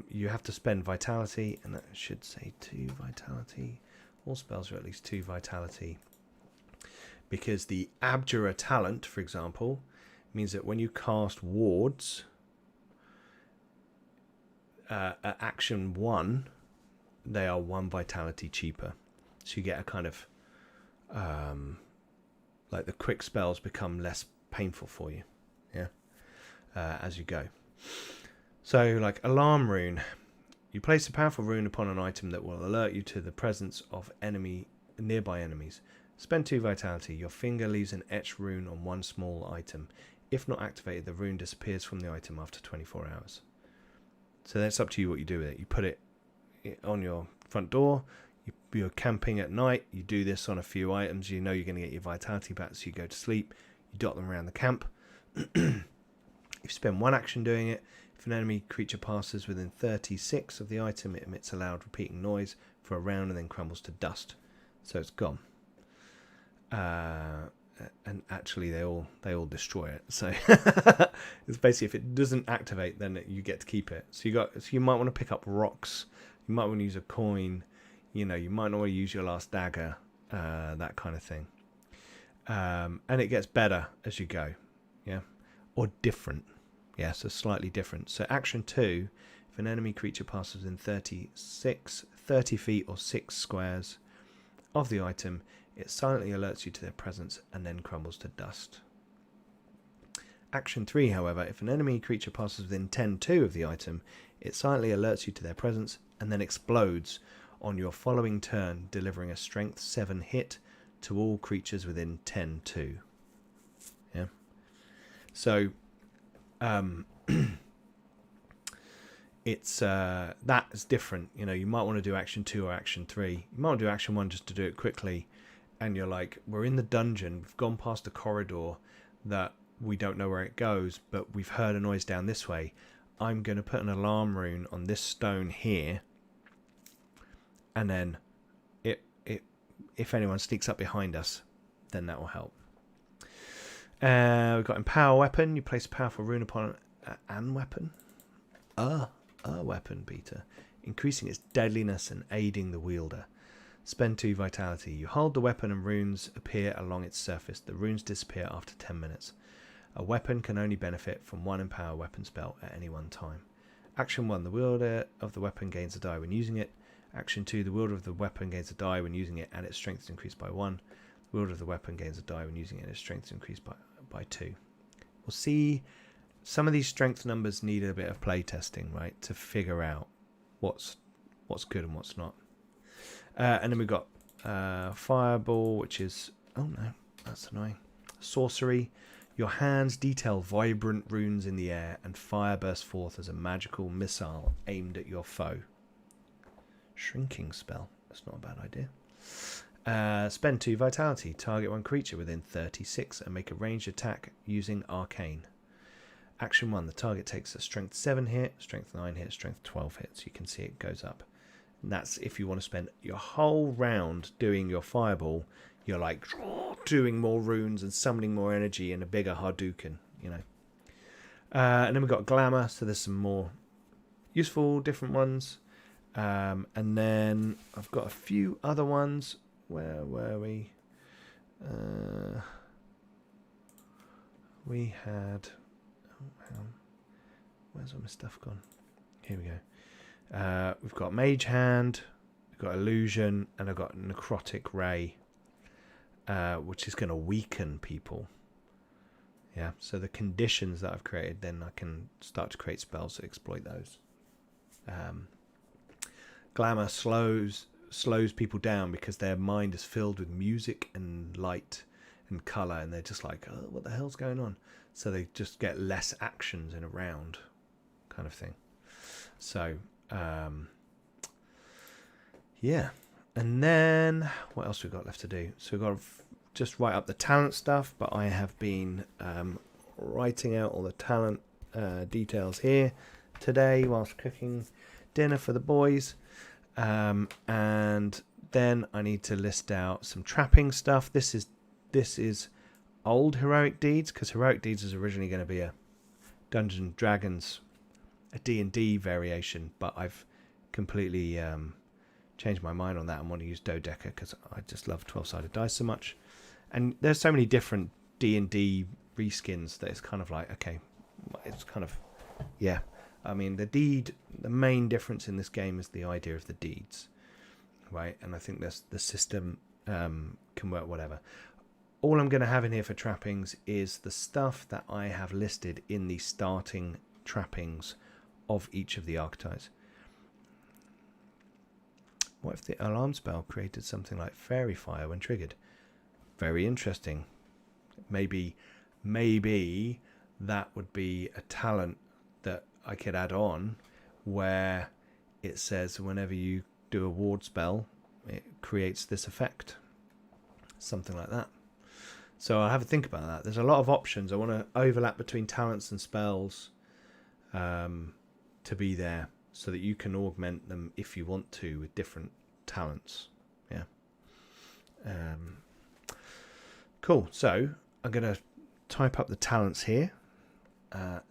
Speaker 1: you have to spend vitality, and that should say 2 vitality. All spells are at least 2 vitality, because the Abjuror talent, for example, means that when you cast wards at action 1, they are 1 vitality cheaper. So you get a kind of like the quick spells become less painful for you, as you go. So like Alarm Rune, you place a powerful rune upon an item that will alert you to the presence of nearby enemies. Spend 2 vitality. Your finger leaves an etched rune on one small item. If not activated, the rune disappears from the item after 24 hours. So that's up to you what you do with it. You put it on your front door. You're camping at night. You do this on a few items. You know you're going to get your vitality back, so you go to sleep. You dot them around the camp. You spend 1 action doing it. If an enemy creature passes within 36 of the item, it emits a loud repeating noise for a round and then crumbles to dust. So it's gone. And actually they all destroy it. So it's basically, if it doesn't activate, then you get to keep it. So you might want to pick up rocks. You might want to use a coin. You might not want to use your last dagger. That kind of thing. And it gets better as you go. Yeah. Or different. Yeah, so slightly different. So action 2, if an enemy creature passes in 30 feet or 6 squares of the item, it silently alerts you to their presence and then crumbles to dust. Action 3, however, if an enemy creature passes within 10-2 of the item, it silently alerts you to their presence and then explodes on your following turn, delivering a strength 7 hit to all creatures within 10-2. Yeah. So it's that is different. You might want to do action 2 or action 3. You might want to do action 1 just to do it quickly, and you're like, we're in the dungeon, we've gone past a corridor that we don't know where it goes, but we've heard a noise down this way. I'm going to put an alarm rune on this stone here, and then if anyone sneaks up behind us, then that will help. We've got Empower Weapon. You place a powerful rune upon an weapon. A weapon, Peter. Increasing its deadliness and aiding the wielder. Spend 2 vitality. You hold the weapon and runes appear along its surface. The runes disappear after 10 minutes. A weapon can only benefit from 1 Empower Weapon spell at any one time. Action 1. The wielder of the weapon gains a die when using it. Action 2. The wielder of the weapon gains a die when using it and its strength is increased by 1. The wielder of the weapon gains a die when using it and its strength is increased by 2. We'll see. Some of these strength numbers need a bit of play testing, right, to figure out what's good and what's not. And then we've got Fireball, which is... Oh, no. That's annoying. Sorcery. Your hands detail vibrant runes in the air, and fire bursts forth as a magical missile aimed at your foe. Shrinking spell. That's not a bad idea. Spend 2 vitality. Target 1 creature within 36 and make a ranged attack using Arcane. Action 1. The target takes a strength 7 hit, strength 9 hit, strength 12 hit. So you can see it goes up And that's if you want to spend your whole round doing your fireball. You're like doing more runes and summoning more energy in a bigger Hadouken, you know. And then we've got glamour, so there's some more useful different ones. And then I've got a few other ones. Where were we? We had... where's all my stuff gone? Here we go. We've got Mage Hand, we've got Illusion, and I've got Necrotic Ray, which is going to weaken people. Yeah, so the conditions that I've created, then I can start to create spells that exploit those. Glamour slows people down because their mind is filled with music and light and colour, and they're just like, oh, what the hell's going on? So they just get less actions in a round kind of thing. So, yeah. And then, what else we've got left to do? So we've got to just write up the talent stuff, but I have been writing out all the talent details here today whilst cooking dinner for the boys. And then I need to list out some trapping stuff. This is old Heroic Deeds, because Heroic Deeds is originally going to be a Dungeons and Dragons, a D&D variation, but I've completely changed my mind on that and want to use Dodeca because I just love 12-sided dice so much. And there's so many different D&D reskins that it's kind of like, okay, it's kind of, yeah. I mean, the main difference in this game is the idea of the deeds, right? And I think the system can work whatever. All I'm going to have in here for trappings is the stuff that I have listed in the starting trappings of each of the archetypes. What if the alarm spell created something like Fairy Fire when triggered? Very interesting. Maybe that would be a talent that I could add on where it says whenever you do a ward spell, it creates this effect. Something like that. So I'll have a think about that. There's a lot of options. I want to overlap between talents and spells to be there so that you can augment them if you want to with different talents. Yeah. Cool. So I'm going to type up the talents here.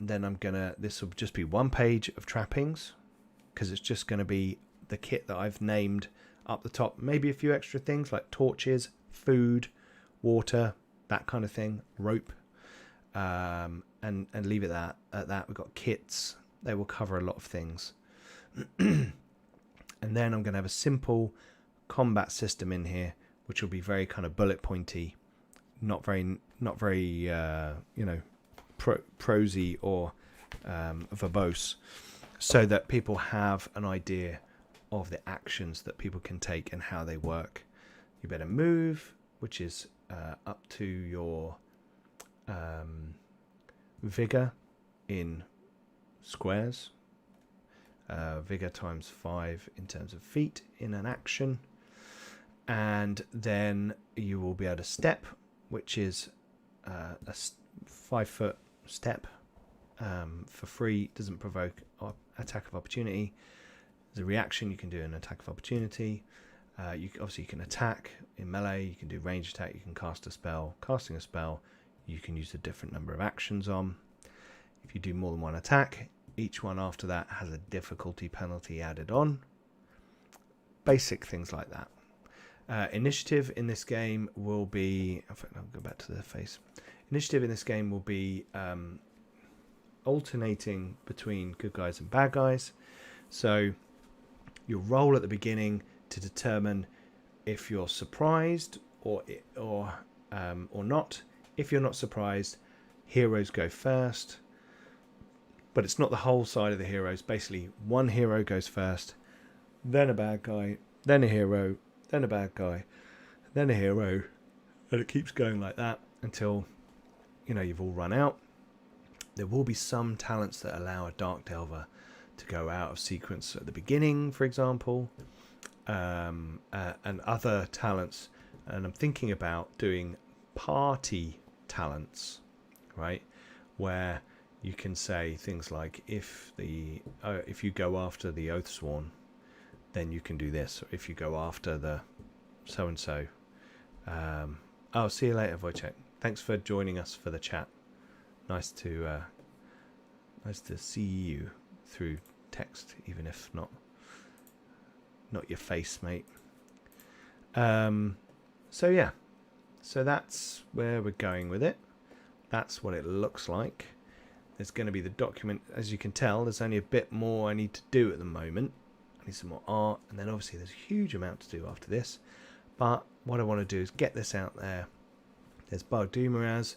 Speaker 1: Then this will just be one page of trappings because it's just going to be the kit that I've named up the top. Maybe a few extra things like torches, food, water, that kind of thing, rope, and leave it at that. We've got kits. They will cover a lot of things. And then I'm going to have a simple combat system in here, which will be very kind of bullet pointy, not very prosy or verbose, so that people have an idea of the actions that people can take and how they work. You better move, which is up to your vigor in squares. Vigor times 5 in terms of feet in an action. And then you will be able to step, which is a 5-foot step for free. Doesn't provoke attack of opportunity. As a reaction, you can do an attack of opportunity. You can attack in melee. You can do range attack. You can cast a spell. Casting a spell, you can use a different number of actions on. If you do more than one attack, each one after that has a difficulty penalty added on. Basic things like that. Initiative in this game will be... In fact, I'll go back to the face. Initiative in this game will be alternating between good guys and bad guys. So you'll roll at the beginning to determine if you're surprised or not. If you're not surprised, heroes go first. But it's not the whole side of the heroes. Basically, one hero goes first, then a bad guy, then a hero, then a bad guy, then a hero, and it keeps going like that until you've all run out. There will be some talents that allow a Dark Delver to go out of sequence at the beginning, for example, and other talents. And I'm thinking about doing party talents, right, where you can say things like if you go after the Oathsworn, then you can do this. Or if you go after the so and so. Oh, see you later, Wojciech. Thanks for joining us for the chat. Nice to see you through text, even if not your face, mate. So yeah, so that's where we're going with it. That's what it looks like. There's going to be the document. As you can tell, there's only a bit more I need to do at the moment. I need some more art, and then obviously there's a huge amount to do after this. But what I want to do is get this out there. There's Bog Dumaraz.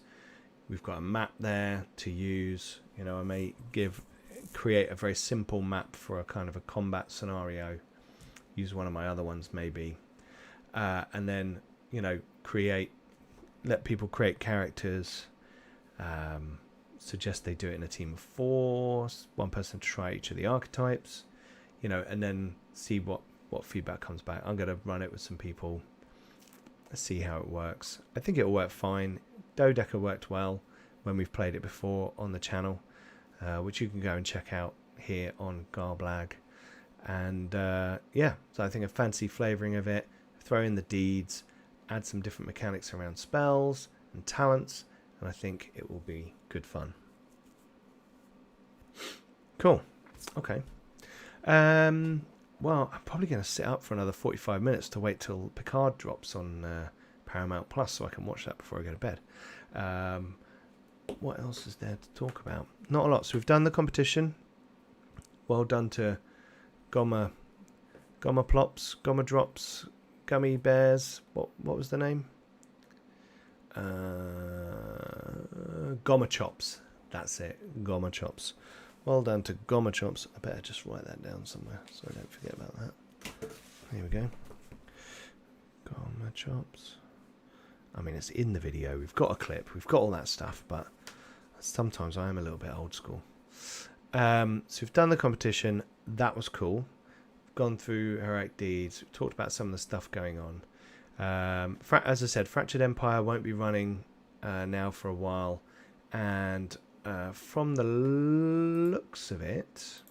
Speaker 1: We've got a map there to use. You know, I may create a very simple map for a kind of a combat scenario. Use one of my other ones maybe. And then, you know, let people create characters. Suggest they do it in a team of 4. One person to try each of the archetypes. You know, and then see what feedback comes back. I'm going to run it with some people. See how it works. I think it'll work fine. Dodeca worked well when we've played it before on the channel, which you can go and check out here on Garblag. And yeah, so I think a fancy flavouring of it. Throw in the deeds, add some different mechanics around spells and talents, and I think it will be good fun. Cool. Okay. Well, I'm probably going to sit up for another 45 minutes to wait till Picard drops on Paramount Plus so I can watch that before I go to bed. What else is there to talk about? Not a lot. So we've done the competition. Well done to Goma Plops, Goma Drops, Gummy Bears. What was the name? Goma Chops. That's it. Goma Chops. Well done to Goma Chops. I better just write that down somewhere so I don't forget about that. Here we go. Goma Chops. I mean, it's in the video. We've got a clip. We've got all that stuff, but sometimes I am a little bit old school. So we've done the competition. That was cool. We've gone through Heroic Deeds. We've talked about some of the stuff going on. As I said, Fractured Empire won't be running now for a while. And from the looks of it,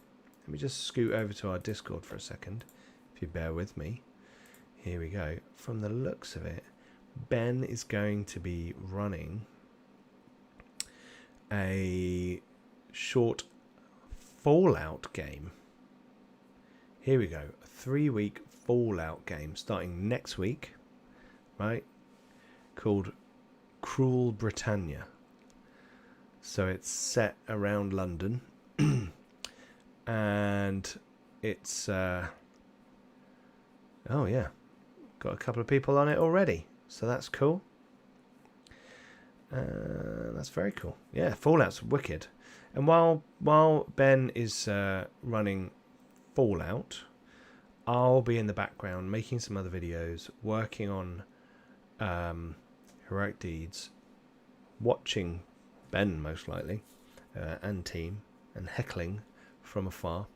Speaker 1: let me just scoot over to our Discord for a second, if you bear with me. Here we go. From the looks of it, Ben is going to be running a short Fallout game. Here we go. A 3-week Fallout game starting next week, right? Called Cruel Britannia. So it's set around London. And it's oh yeah, got a couple of people on it already, so that's cool. That's very cool. Yeah, Fallout's wicked. And while Ben is running Fallout, I'll be in the background making some other videos, working on Heroic Deeds, watching Ben most likely, and team, and heckling from afar.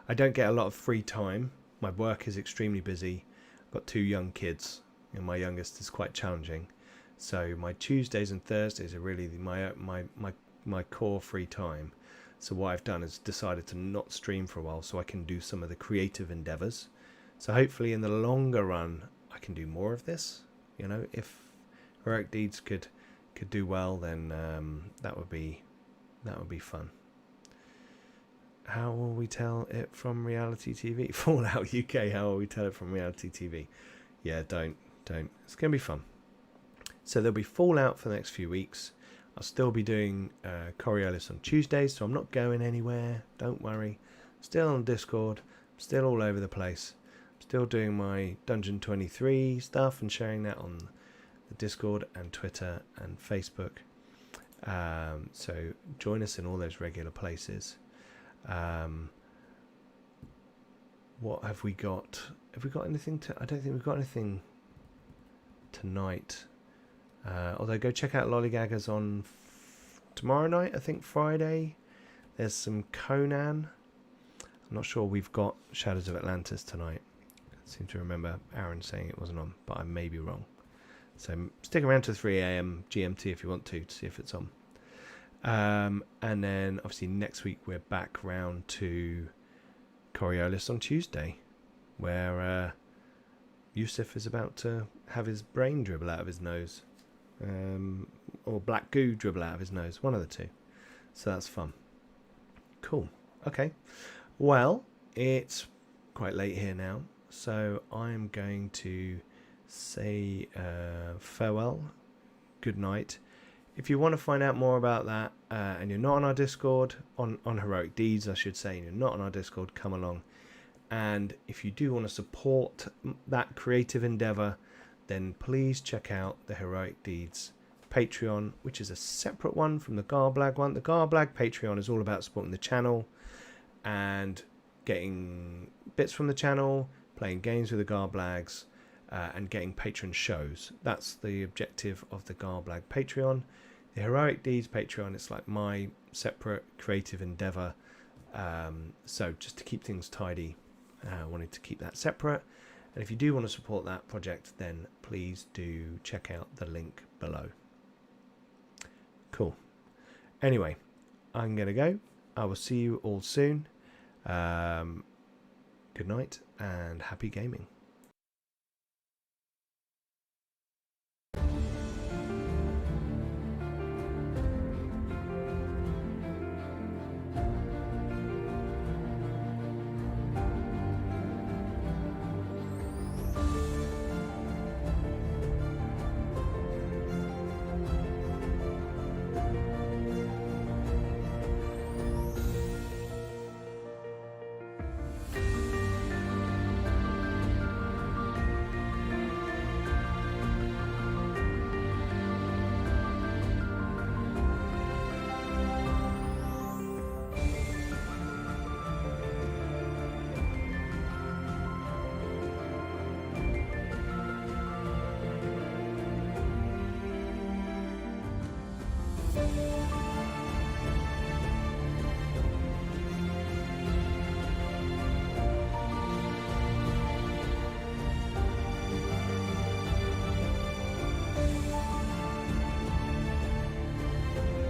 Speaker 1: I don't get a lot of free time. My work is extremely busy. I've got 2 young kids, and my youngest is quite challenging. So my Tuesdays and Thursdays are really my core free time. So what I've done is decided to not stream for a while so I can do some of the creative endeavors. So hopefully in the longer run I can do more of this. You know, if Heroic Deeds could do well, then that would be fun. How will we tell it from reality TV? Fallout UK, how will we tell it from reality TV? Yeah, don't. It's going to be fun. So there'll be Fallout for the next few weeks. I'll still be doing Coriolis on Tuesdays, so I'm not going anywhere. Don't worry. Still on Discord. Still all over the place. Still doing my Dungeon 23 stuff and sharing that on the Discord and Twitter and Facebook. So join us in all those regular places. What have we got? Have we got anything I don't think we've got anything tonight. Although go check out Lollygaggers on tomorrow night, I think Friday. There's some Conan. I'm not sure we've got Shadows of Atlantis tonight. I seem to remember Aaron saying it wasn't on, but I may be wrong. So stick around to 3 a.m. GMT if you want to see if it's on. And then obviously next week we're back round to Coriolis on Tuesday where Yusuf is about to have his brain dribble out of his nose, or black goo dribble out of his nose, one of the two. So that's fun. Cool. Okay. Well, it's quite late here now, so I'm going to say farewell, good night. If you want to find out more about that and you're not on our Discord, on Heroic Deeds I should say, and you're not on our Discord, come along. And if you do want to support that creative endeavour, then please check out the Heroic Deeds Patreon, which is a separate one from the Garblag one. The Garblag Patreon is all about supporting the channel and getting bits from the channel, playing games with the Garblags, and getting patron shows. That's the objective of the Garblag Patreon. The Heroic Deeds Patreon, it's like my separate creative endeavour. So just to keep things tidy, I wanted to keep that separate. And if you do want to support that project, then please do check out the link below. Cool. Anyway, I'm going to go. I will see you all soon. Good night and happy gaming.